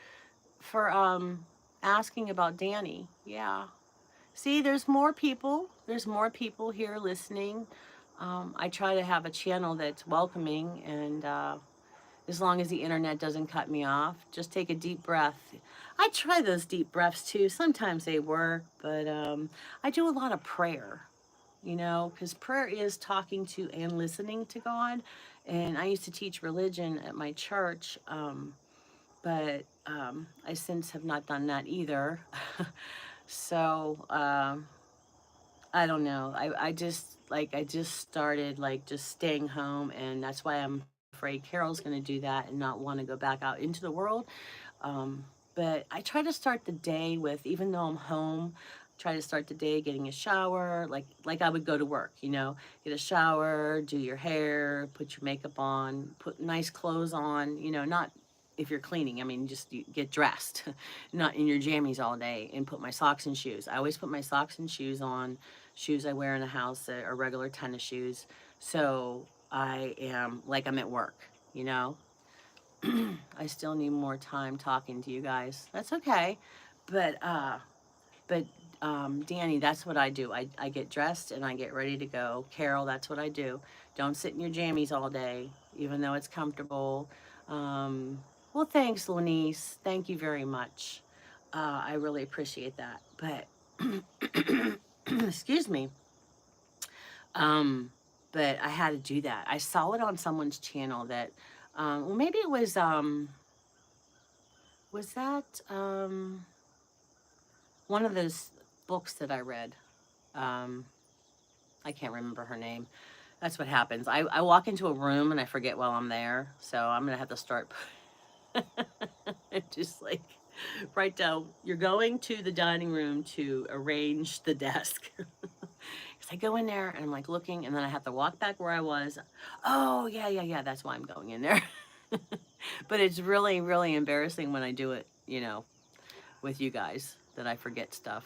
asking about Danny. Yeah. See, there's more people here listening. I try to have a channel that's welcoming, and as long as the internet doesn't cut me off, just take a deep breath. I try those deep breaths too. Sometimes they work, but I do a lot of prayer, because prayer is talking to and listening to God. And I used to teach religion at my church, but I since have not done that either. So I don't know. I just started like just staying home, and that's why I'm afraid Carol's going to do that and not want to go back out into the world. Um, but I try to start the day with, even though I'm home, try to start the day getting a shower, like I would go to work. Get a shower, do your hair, put your makeup on, put nice clothes on. Not if you're cleaning. I mean, just you get dressed, not in your jammies all day, and put my socks and shoes. I always put my socks and shoes on. Shoes I wear in the house that are regular tennis shoes. So I am like I'm at work, you know? I still need more time talking to you guys. That's okay. But but Danny, that's what I do. I get dressed and I get ready to go. Carol, that's what I do. Don't sit in your jammies all day, even though it's comfortable. Well, thanks, Lenise. Thank you very much. I really appreciate that. But excuse me. Um, but I had to do that. I saw it on someone's channel that, well, maybe it was that one of those books that I read. Um, I can't remember her name. That's what happens. I walk into a room and I forget while I'm there. So I'm going to have to start just like write down, you're going to the dining room to arrange the desk. Because I go in there and I'm like looking, and then I have to walk back where I was. Oh, yeah, yeah, yeah. That's why I'm going in there. But it's really, really embarrassing when I do it, you know, with you guys that I forget stuff.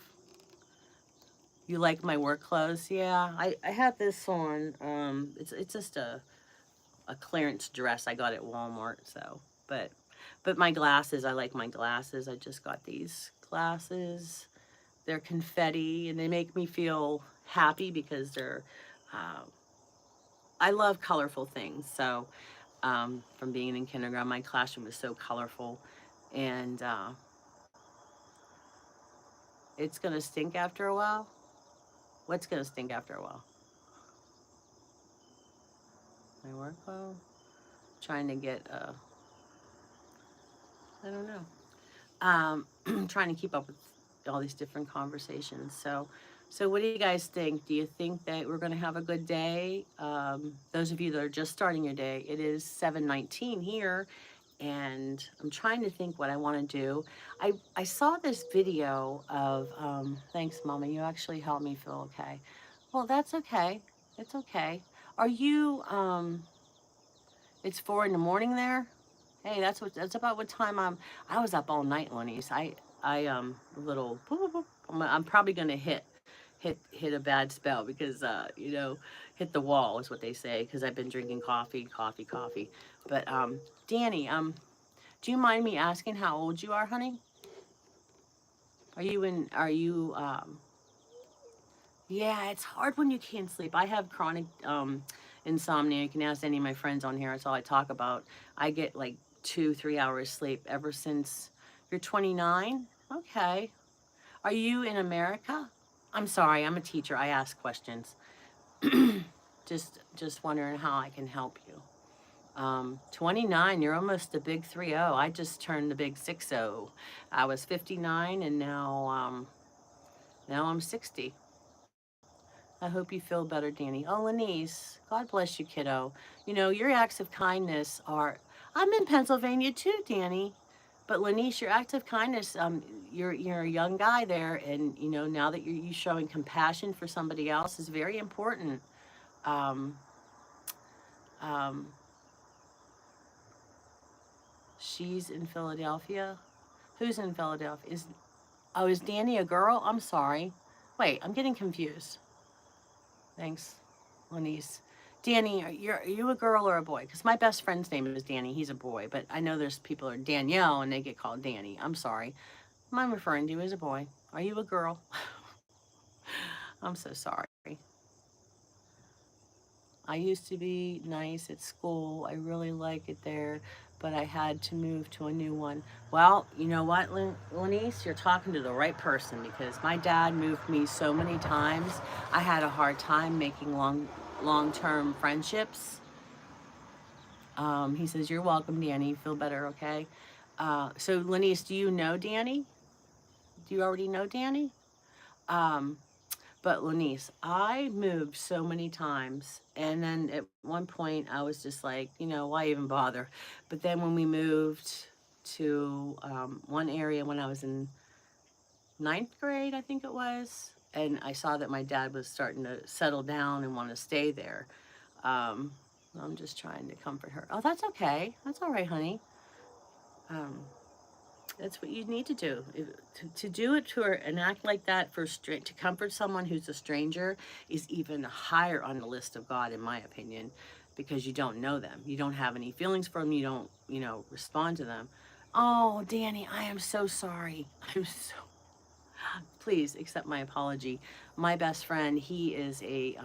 You like my work clothes? Yeah, I have this on. It's just a clearance dress I got at Walmart. So, but my glasses, I like my glasses. I just got these glasses. They're confetti, and they make me feel happy because they're. Uh, I love colorful things. So, from being in kindergarten, my classroom was so colorful, and it's gonna stink after a while. What's gonna stink after a while? My work clothes. Trying to get. I don't know. Trying to keep up with all these different conversations. So what do you guys think? Do you think that we're going to have a good day? Those of you that are just starting your day, it is 7:19 here, and I'm trying to think what I want to do. I saw this video of, thanks, Mama, you actually helped me feel okay. Well, that's okay. It's okay. Are you, it's 4 in the morning there? Hey, that's about what time I was up all night, Lenny's. I a little boop, boop, boop. I'm probably gonna hit a bad spell because you know, hit the wall is what they say, because I've been drinking coffee, coffee, coffee. But Danny, do you mind me asking how old you are, honey? Are you yeah, it's hard when you can't sleep. I have chronic insomnia. You can ask any of my friends on here. That's all I talk about. I get like 2, 3 hours sleep ever since. You're 29? Okay. Are you in America? I'm sorry, I'm a teacher. I ask questions. Just wondering how I can help you. 29, you're almost a big 30. I just turned the big 60. I was 59, and now I'm 60. I hope you feel better, Danny. Oh, Lenise, God bless you, kiddo. You know, your acts of kindness are. I'm in Pennsylvania too, Danny. But Lenise, your acts of kindness, you're a young guy there, and you know now that you're showing compassion for somebody else is very important. Um, um, she's in Philadelphia. Who's in Philadelphia? Is Danny a girl? I'm sorry. Wait, I'm getting confused. Thanks, Lenise. Danny, are you a girl or a boy? Because my best friend's name is Danny. He's a boy, but I know there's people who are Danielle and they get called Danny. I'm sorry. I'm referring to you as a boy. Are you a girl? I'm so sorry. I used to be nice at school. I really like it there, but I had to move to a new one. Well, you know what, Lenise? You're talking to the right person because my dad moved me so many times. I had a hard time making long-term friendships. He says, "You're welcome, Danny. Feel better, okay?" So, Lenise, do you know Danny? Do you already know Danny? Um, But Lenise, I moved so many times, and then at one point I was just like, you know, why even bother? But then when we moved to one area when I was in ninth grade, I think it was, and I saw that my dad was starting to settle down and want to stay there. Um, I'm just trying to comfort her. Oh, that's okay. That's all right, honey. Um, That's what you need to do. To do it to her and act like that to comfort someone who's a stranger is even higher on the list of God, in my opinion, because you don't know them. You don't have any feelings for them. You don't, you know, respond to them. Oh, Danny, I am so sorry. I'm so. Please accept my apology. My best friend, he is a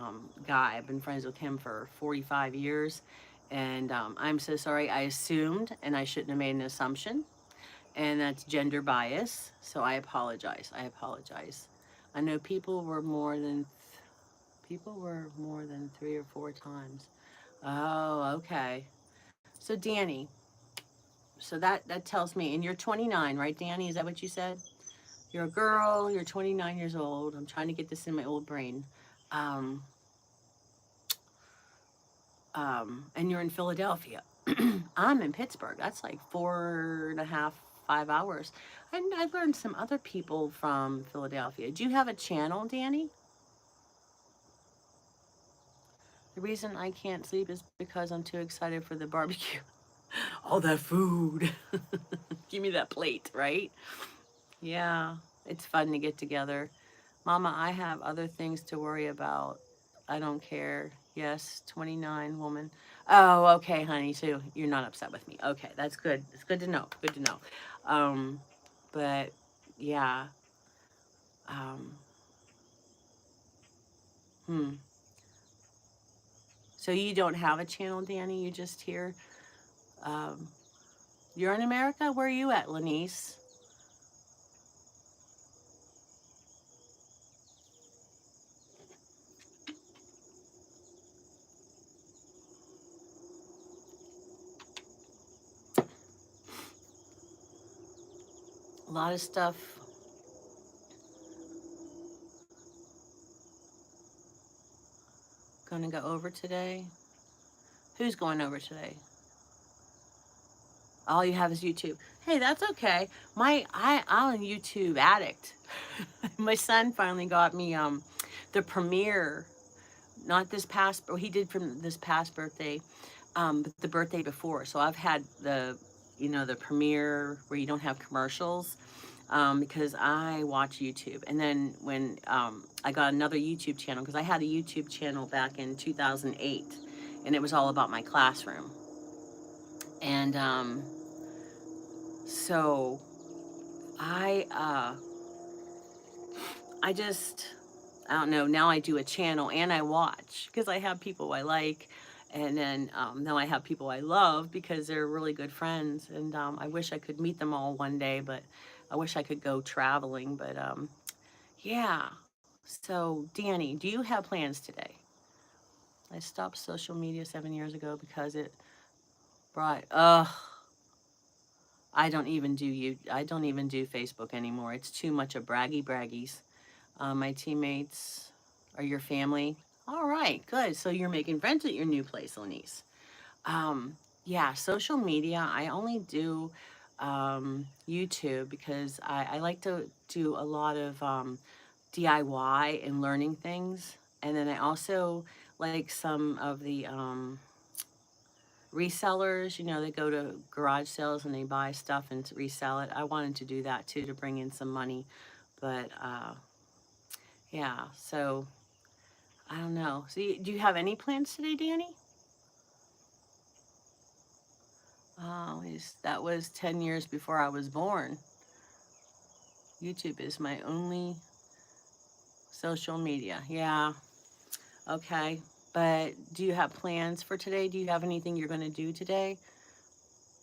guy. I've been friends with him for 45 years. And I'm so sorry. I assumed, and I shouldn't have made an assumption, and that's gender bias. So I apologize. I apologize. I know people were more than 3 or 4 times. Oh, okay. So Danny, so that tells me, and you're 29, right, Danny? Is that what you said? You're a girl. You're 29 years old. I'm trying to get this in my old brain. Um, and you're in Philadelphia. I'm in Pittsburgh. That's like 4.5, 5 hours. And I've learned some other people from Philadelphia. Do you have a channel, Danny? The reason I can't sleep is because I'm too excited for the barbecue. All that food. Give me that plate, right? Yeah, it's fun to get together. Mama, I have other things to worry about. I don't care. Yes, 29 woman. Oh, okay, honey. So you're not upset with me. Okay, that's good. It's good to know. Good to know. Um, but yeah. Um, hmm. So you don't have a channel, Danny? You just here? Um, you're in America? Where are you at, Lanice? A lot of stuff going to go over today. Who's going over today? All you have is YouTube. Hey, that's okay. I'm a YouTube addict. My son finally got me the premiere, not this past, but he did from this past birthday, but the birthday before. So I've had the premiere where you don't have commercials, because I watch YouTube. And then when I got another YouTube channel, because I had a YouTube channel back in 2008, and it was all about my classroom. And so I I just I don't know. Now I do a channel and I watch because I have people I like, and then now I have people I love because they're really good friends. And I wish I could meet them all one day, but I wish I could go traveling. But yeah. So Danny, do you have plans today? I stopped social media 7 years ago because it brought. I don't even do Facebook anymore. It's too much of braggies. My teammates are your family. All right, good. So you're making friends at your new place, Lanice. Um, yeah, social media. I only do YouTube because I like to do a lot of DIY and learning things. And then I also like some of the resellers, they go to garage sales and they buy stuff and resell it. I wanted to do that too to bring in some money. But yeah, so I don't know. So, do you have any plans today, Danny? Oh, that was 10 years before I was born. YouTube is my only social media. Yeah, okay. But do you have plans for today? Do you have anything you're going to do today?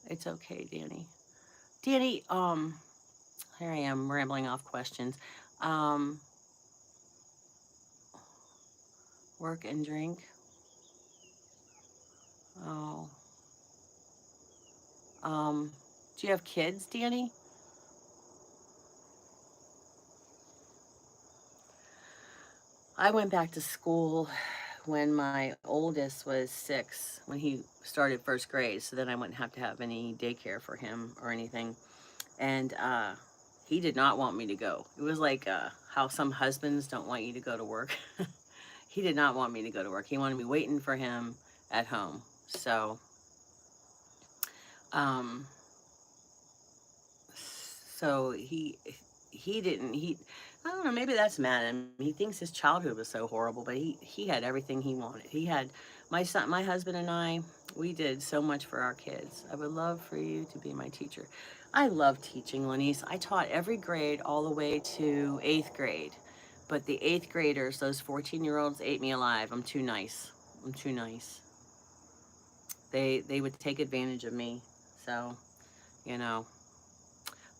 It's okay, Danny. Danny, here I am rambling off questions. Um, work and drink. Oh, um, do you have kids, Danny? I went back to school when my oldest was 6, when he started first grade. So then I wouldn't have to have any daycare for him or anything. And he did not want me to go. It was like how some husbands don't want you to go to work. He did not want me to go to work. He wanted me waiting for him at home. So, um, so he didn't he I don't know, maybe that's mad at him. He thinks his childhood was so horrible, but he had everything he wanted. He had my husband and I, we did so much for our kids. I would love for you to be my teacher. I love teaching, Lanice. I taught every grade all the way to 8th grade. But the 8th graders, those 14-year-olds, ate me alive. I'm too nice. I'm too nice. They would take advantage of me. So, you know,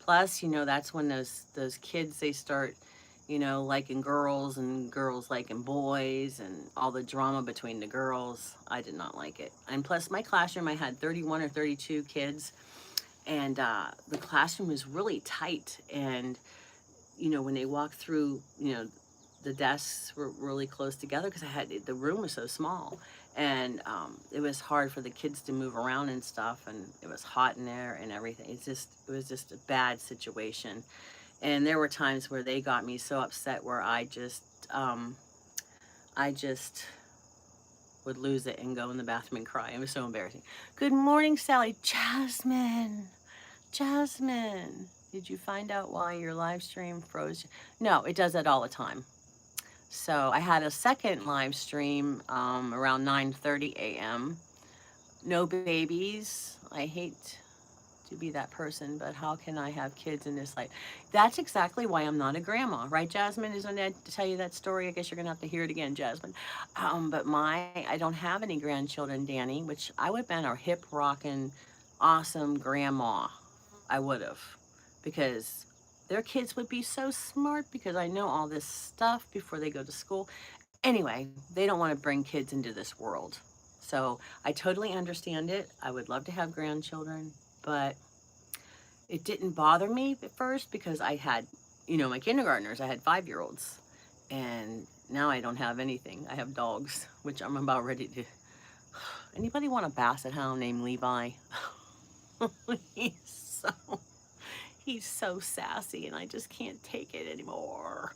plus, that's when those kids, they start, liking girls and girls liking boys and all the drama between the girls. I did not like it. And plus, my classroom, I had 31 or 32 kids, and the classroom was really tight. And when they walked through, the desks were really close together because the room was so small. And it was hard for the kids to move around and stuff, and it was hot in there and everything. It was just a bad situation. And there were times where they got me so upset where um, I just would lose it and go in the bathroom and cry. It was so embarrassing. Good morning, Sally. Jasmine. Jasmine. Did you find out why your live stream froze? No, it does that all the time. So I had a second live stream around 9:30 a.m. No babies. I hate to be that person, but how can I have kids in this life? That's exactly why I'm not a grandma, right, Jasmine? Isn't that to tell you that story? I guess you're gonna have to hear it again, Jasmine. But I don't have any grandchildren, Danny, which I would have been a hip rocking, awesome grandma. I would have, because their kids would be so smart because I know all this stuff before they go to school. Anyway, they don't want to bring kids into this world. So I totally understand it. I would love to have grandchildren, but it didn't bother me at first because I had, my kindergartners. I had 5-year-olds, and now I don't have anything. I have dogs, which I'm about ready to. Anybody want a basset hound named Levi? he's so he's so sassy, and I just can't take it anymore.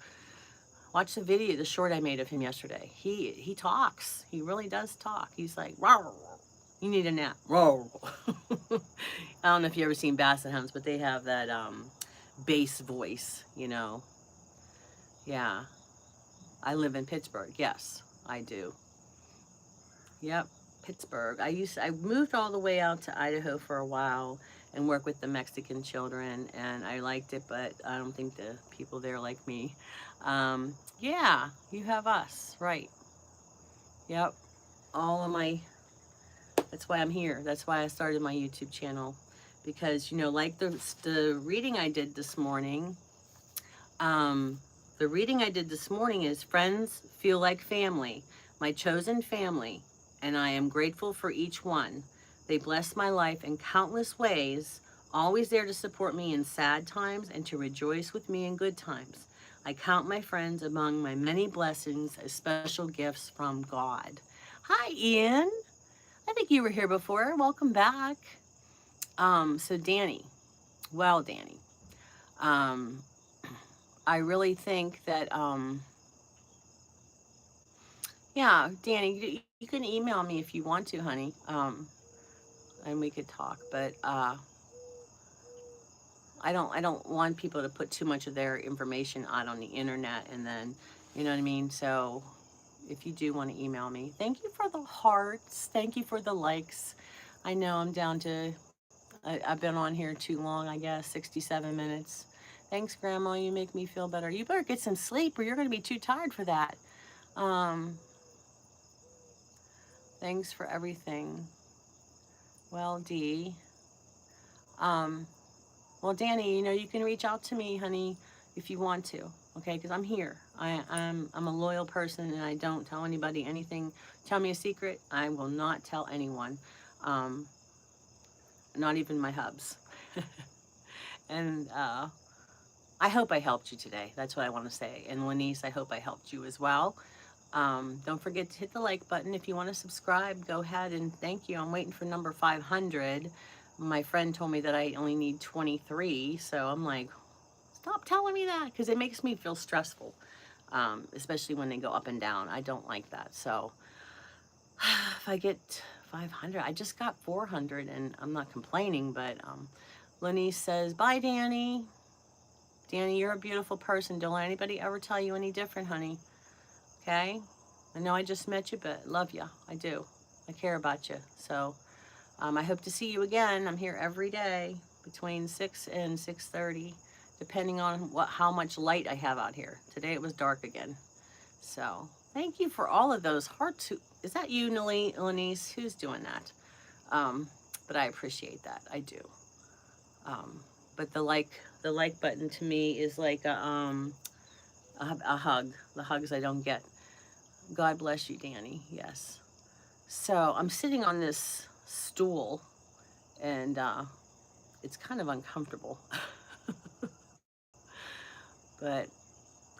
Watch the video, the short I made of him yesterday. He talks. He really does talk. He's like, "Rawr, you need a nap." Rawr. I don't know if you ever seen basset hounds, but they have that bass voice, Yeah. I live in Pittsburgh. Yes, I do. Yep, Pittsburgh. I moved all the way out to Idaho for a while and worked with the Mexican children, and I liked it, but I don't think the people there like me. Yeah, you have us, right? Yep. All of my, that's why I'm here. That's why I started my YouTube channel, because like the reading I did this morning. The reading I did this morning is friends feel like family, my chosen family, and I am grateful for each one. They bless my life in countless ways, always there to support me in sad times and to rejoice with me in good times. I count my friends among my many blessings as special gifts from God. Hi, Ian. I think you were here before. Welcome back. So Danny, Danny, um, I really think that, yeah, Danny, you can email me if you want to, honey, and we could talk. But I don't want people to put too much of their information out on the internet, and then, you know what I mean. So, if you do want to email me, thank you for the hearts. Thank you for the likes. I know I'm down to. I've been on here too long, I guess, 67 minutes. Thanks, Grandma. You make me feel better. You better get some sleep, or you're going to be too tired for that. Um, Thanks for everything. Well, Dee. Um, well, Danny, you can reach out to me, honey, if you want to, okay? Because I'm here. I'm a loyal person, and I don't tell anybody anything. Tell me a secret, I will not tell anyone, um, not even my hubs. And I hope I helped you today. That's what I want to say. And Lanice, I hope I helped you as well. Don't forget to hit the like button. If you want to subscribe, go ahead, and thank you. I'm waiting for number 500. My friend told me that I only need 23, so I'm like, stop telling me that, because it makes me feel stressful, especially when they go up and down. I don't like that. So if I get 500, I just got 400, and I'm not complaining, but Lanice says, bye, Danny. Danny, you're a beautiful person. Don't let anybody ever tell you any different, honey. Okay? I know I just met you, but love you. I do. I care about you. So I hope to see you again. I'm here every day between 6 and 6:30, depending on how much light I have out here. Today it was dark again. So thank you for all of those hearts. Is that you, Lanice? Who's doing that? But I appreciate that. I do. But the like button to me is like a hug. The hugs I don't get. God bless you, Danny. Yes. So I'm sitting on this stool, and it's kind of uncomfortable. But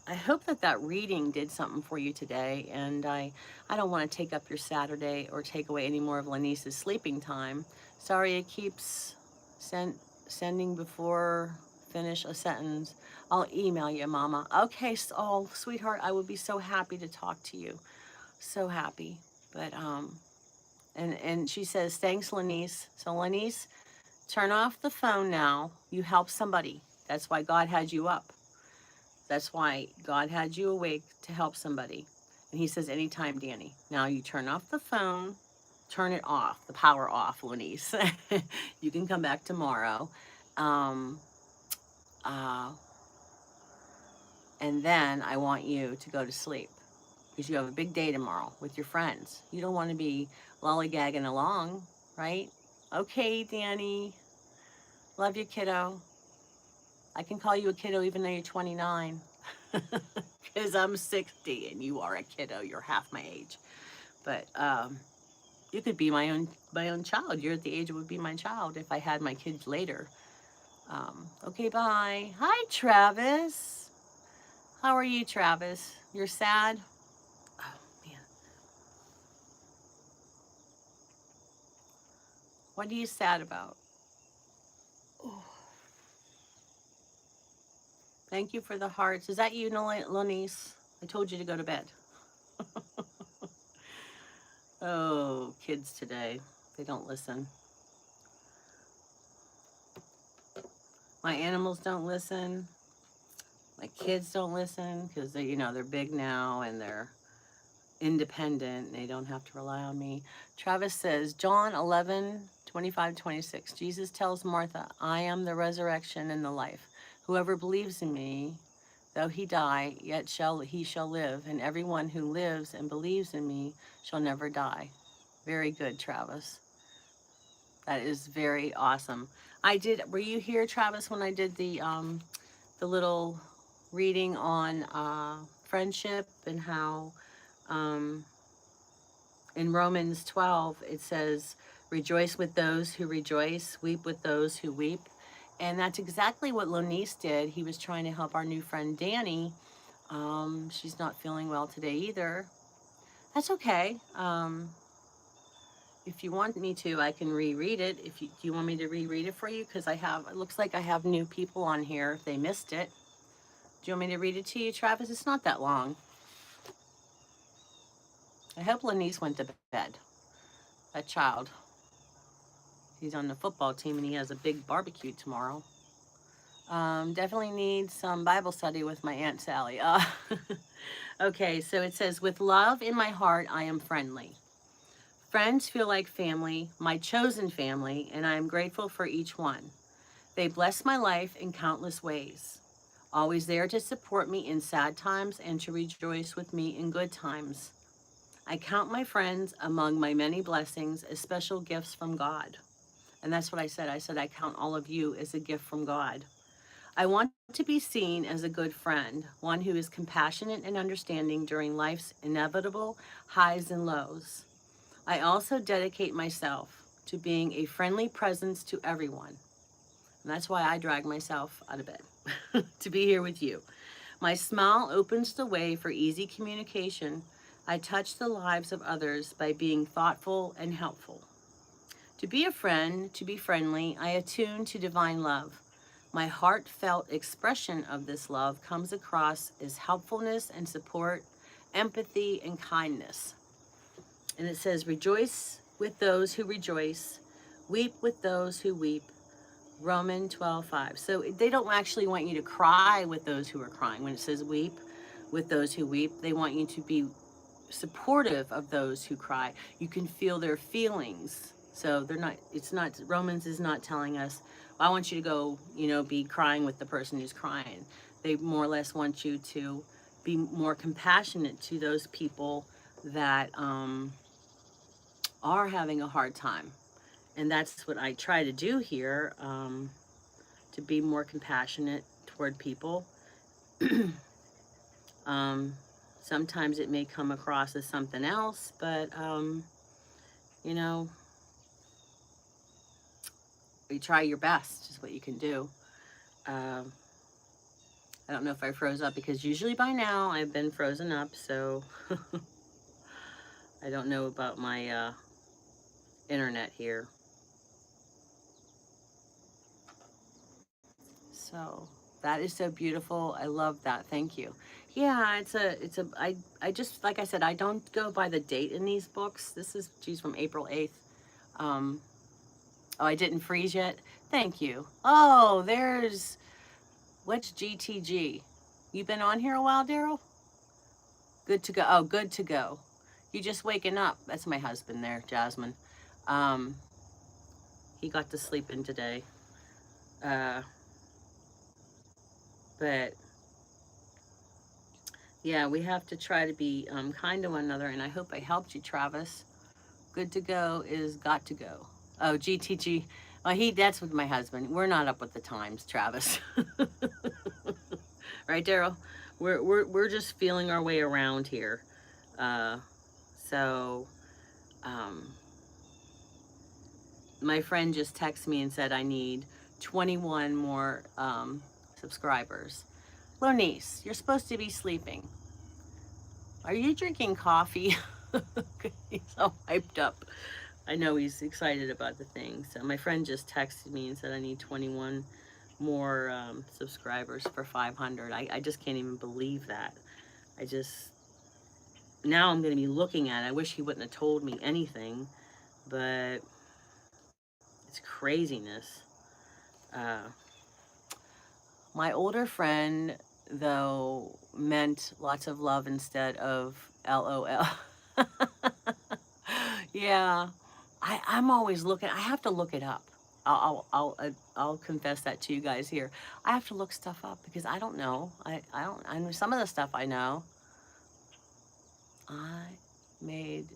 I hope that that reading did something for you today. And I don't want to take up your Saturday or take away any more of Lanice's sleeping time. Sorry it keeps sending before finish a sentence. I'll email you, Mama. Okay, so, oh, sweetheart, I would be so happy to talk to you. So happy. But and she says, thanks, Lanice. So Lanice, turn off the phone now. You help somebody. That's why God had you up. That's why God had you awake to help somebody. And he says, anytime, Danny. Now you turn off the phone, turn it off, the power off, Lanice. You can come back tomorrow. Um, uh, and then I want you to go to sleep because you have a big day tomorrow with your friends. You don't want to be lollygagging along, right? Okay, Danny. Love you, kiddo. I can call you a kiddo even though you're 29. Because I'm 60 and you are a kiddo. You're half my age. But you could be my own child. You're at the age it would be my child if I had my kids later. Okay, bye. Hi, Travis. How are you, Travis? You're sad? Oh, man. What are you sad about? Oh. Thank you for the hearts. Is that you, Lanice? I told you to go to bed. Oh, kids today. They don't listen. My animals don't listen. My kids don't listen because they're big now and they're independent. They don't have to rely on me. Travis says, John 11:25-26. Jesus tells Martha, I am the resurrection and the life. Whoever believes in me, though he die, yet he shall live. And everyone who lives and believes in me shall never die. Very good, Travis. That is very awesome. Were you here, Travis, when I did the little reading on friendship and how in Romans 12 it says, rejoice with those who rejoice, weep with those who weep. And that's exactly what Lonice did. He was trying to help our new friend Danny. She's not feeling well today either. That's okay. If you want me to, I can reread it. Do you want me to reread it for you? Because it looks like I have new people on here if they missed it. Do you want me to read it to you, Travis? It's not that long. I hope Lanice went to bed. That child. He's on the football team and he has a big barbecue tomorrow. Definitely need some Bible study with my Aunt Sally. Okay, so it says, with love in my heart, I am friendly. Friends feel like family, my chosen family, and I am grateful for each one. They bless my life in countless ways, always there to support me in sad times and to rejoice with me in good times. I count my friends among my many blessings as special gifts from God. And that's what I said. I said, I count all of you as a gift from God. I want to be seen as a good friend, one who is compassionate and understanding during life's inevitable highs and lows. I also dedicate myself to being a friendly presence to everyone. And that's why I drag myself out of bed to be here with you. My smile opens the way for easy communication. I touch the lives of others by being thoughtful and helpful. To be a friend, to be friendly, I attune to divine love. My heartfelt expression of this love comes across as helpfulness and support, empathy and kindness. And it says, rejoice with those who rejoice, weep with those who weep. Romans 12:5. So they don't actually want you to cry with those who are crying. When it says weep with those who weep, they want you to be supportive of those who cry. You can feel their feelings. So Romans is not telling us, well, I want you to go, be crying with the person who's crying. They more or less want you to be more compassionate to those people that are having a hard time. And that's what I try to do here, to be more compassionate toward people. Sometimes it may come across as something else, but, you try your best is what you can do. I don't know if I froze up because usually by now I've been frozen up, so I don't know about my internet here. So that is so beautiful. I love that. Thank you. Yeah, I just, like I said, I don't go by the date in these books. This is, geez, from April 8th. Um, oh, I didn't freeze yet. Thank you. Oh, what's GTG? You been on here a while, Daryl? Good to go. Oh, good to go. You just waking up. That's my husband there, Jasmine. Um, he got to sleep in today. Uh, but yeah, we have to try to be kind to one another, and I hope I helped you, Travis. Good to go is got to go. Oh, GTG. Oh, that's with my husband. We're not up with the times, Travis. Right, Daryl? We're just feeling our way around here. Uh, so, um, my friend just texted me and said I need 21 more subscribers. Lonice, you're supposed to be sleeping. Are you drinking coffee? He's all hyped up. I know he's excited about the thing. So my friend just texted me and said I need 21 more subscribers for 500. I just can't even believe that. Now I'm going to be looking at it. I wish he wouldn't have told me anything, but it's craziness. My older friend, though, meant lots of love instead of LOL. Yeah, I'm always looking. I have to look it up. I'll confess that to you guys here. I have to look stuff up because I don't know. I don't. I know some of the stuff I know. I made.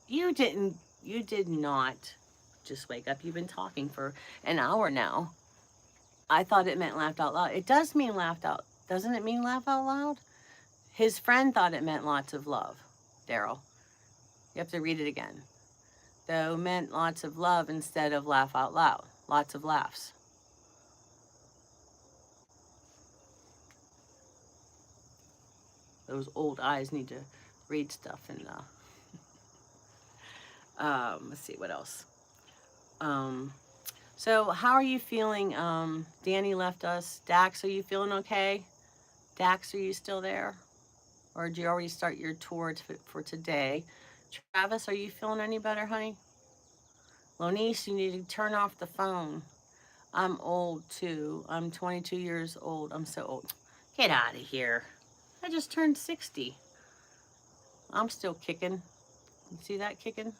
You didn't. You did not just wake up. You've been talking for an hour now. I thought it meant laughed out loud. It does mean laughed out. Doesn't it mean laugh out loud? His friend thought it meant lots of love. Daryl, you have to read it again. Though meant lots of love instead of laugh out loud. Lots of laughs. Those old eyes need to read stuff. And let's see what else. So how are you feeling? Danny left us. Dax, are you feeling okay? Dax, are you still there? Or did you already start your tour for today? Travis, are you feeling any better, honey? Lonice, you need to turn off the phone. I'm old too. I'm 22 years old. I'm so old. Get out of here. I just turned 60. I'm still kicking. You see that kicking?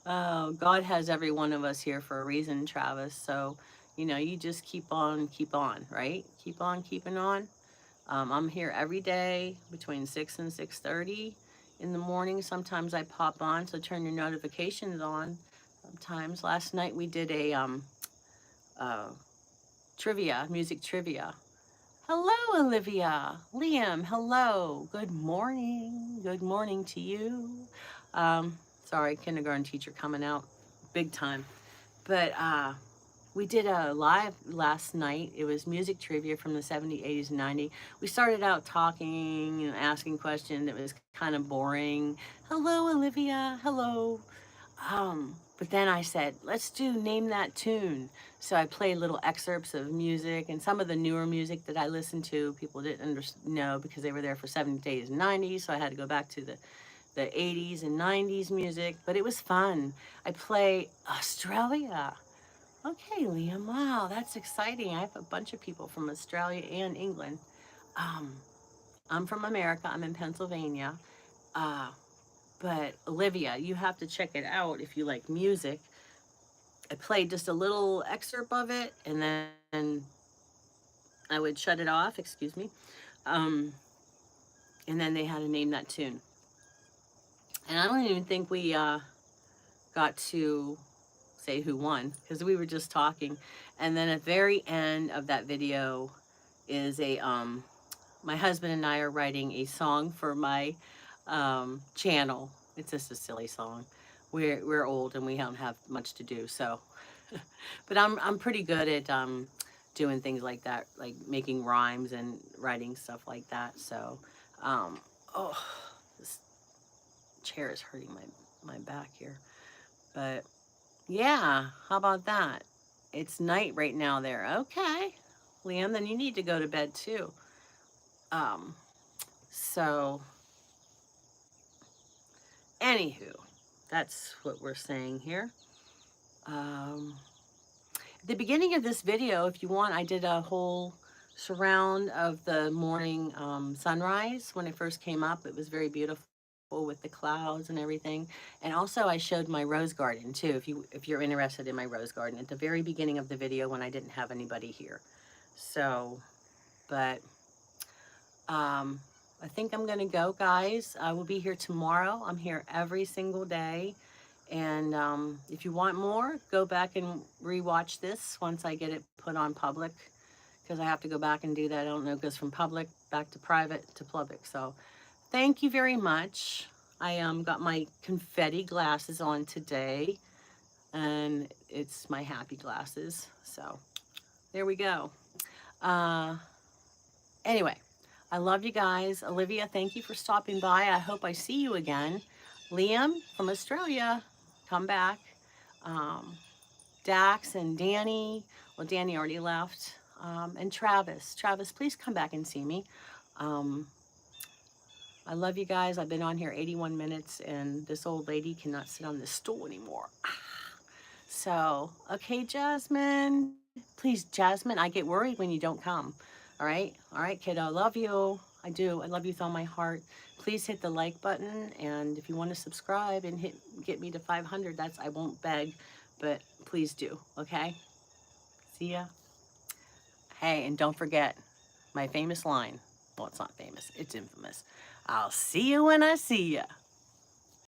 Oh, God has every one of us here for a reason, Travis. So, you just keep on, right? Keep on keeping on. I'm here every day between 6 and 6:30 in the morning. Sometimes I pop on, so turn your notifications on. Sometimes. Last night we did a music trivia. Hello, Olivia. Liam, hello. Good morning. Good morning to you. Sorry, kindergarten teacher coming out big time. But we did a live last night. It was music trivia from the 70s, 80s, and 90s. We started out talking and asking questions. It was kind of boring. Hello, Olivia. Hello. But then I said, let's do Name That Tune. So I played little excerpts of music, and some of the newer music that I listened to, people didn't know because they were there for 70s, 80s, and 90s. So I had to go back to the 80s and 90s music, but it was fun. I play Australia. Okay, Liam, wow, that's exciting. I have a bunch of people from Australia and England. I'm from America. I'm in Pennsylvania. But Olivia, you have to check it out if you like music. I played just a little excerpt of it, and then I would shut it off, excuse me. And then they had to name that tune. And I don't even think we got to say who won because we were just talking. And then at the very end of that video is my husband and I are writing a song for my channel. It's just a silly song. We're old and we don't have much to do, so But I'm pretty good at doing things like that, like making rhymes and writing stuff like that. So, oh, this chair is hurting my back here. But yeah, how about that? It's night right now there. Okay, Liam, then you need to go to bed too. Um, so anywho, that's what we're saying here. Um, at the beginning of this video, if you want, I did a whole surround of the morning sunrise when it first came up. It was very beautiful with the clouds and everything. And also I showed my rose garden too, if you're interested in my rose garden at the very beginning of the video when I didn't have anybody here. So, but I think I'm gonna go, guys. I will be here tomorrow. I'm here every single day. And if you want more, go back and rewatch this once I get it put on public, because I have to go back and do that. I don't know, it goes from public back to private to public. So thank you very much. I got my confetti glasses on today, and it's my happy glasses. So there we go. Uh, Anyway, I love you guys. Olivia, thank you for stopping by. I hope I see you again. Liam from Australia, come back. Um, Dax and Danny, well, Danny already left. And Travis. Travis, please come back and see me. Um, I love you guys. I've been on here 81 minutes, and this old lady cannot sit on this stool anymore. So, okay, Jasmine. Please, Jasmine, I get worried when you don't come. All right? All right, kiddo. I love you. I do. I love you with all my heart. Please hit the like button, and if you want to subscribe and get me to 500, I won't beg, but please do, okay? See ya. Hey, and don't forget my famous line. Well, it's not famous. It's infamous. I'll see you when I see ya.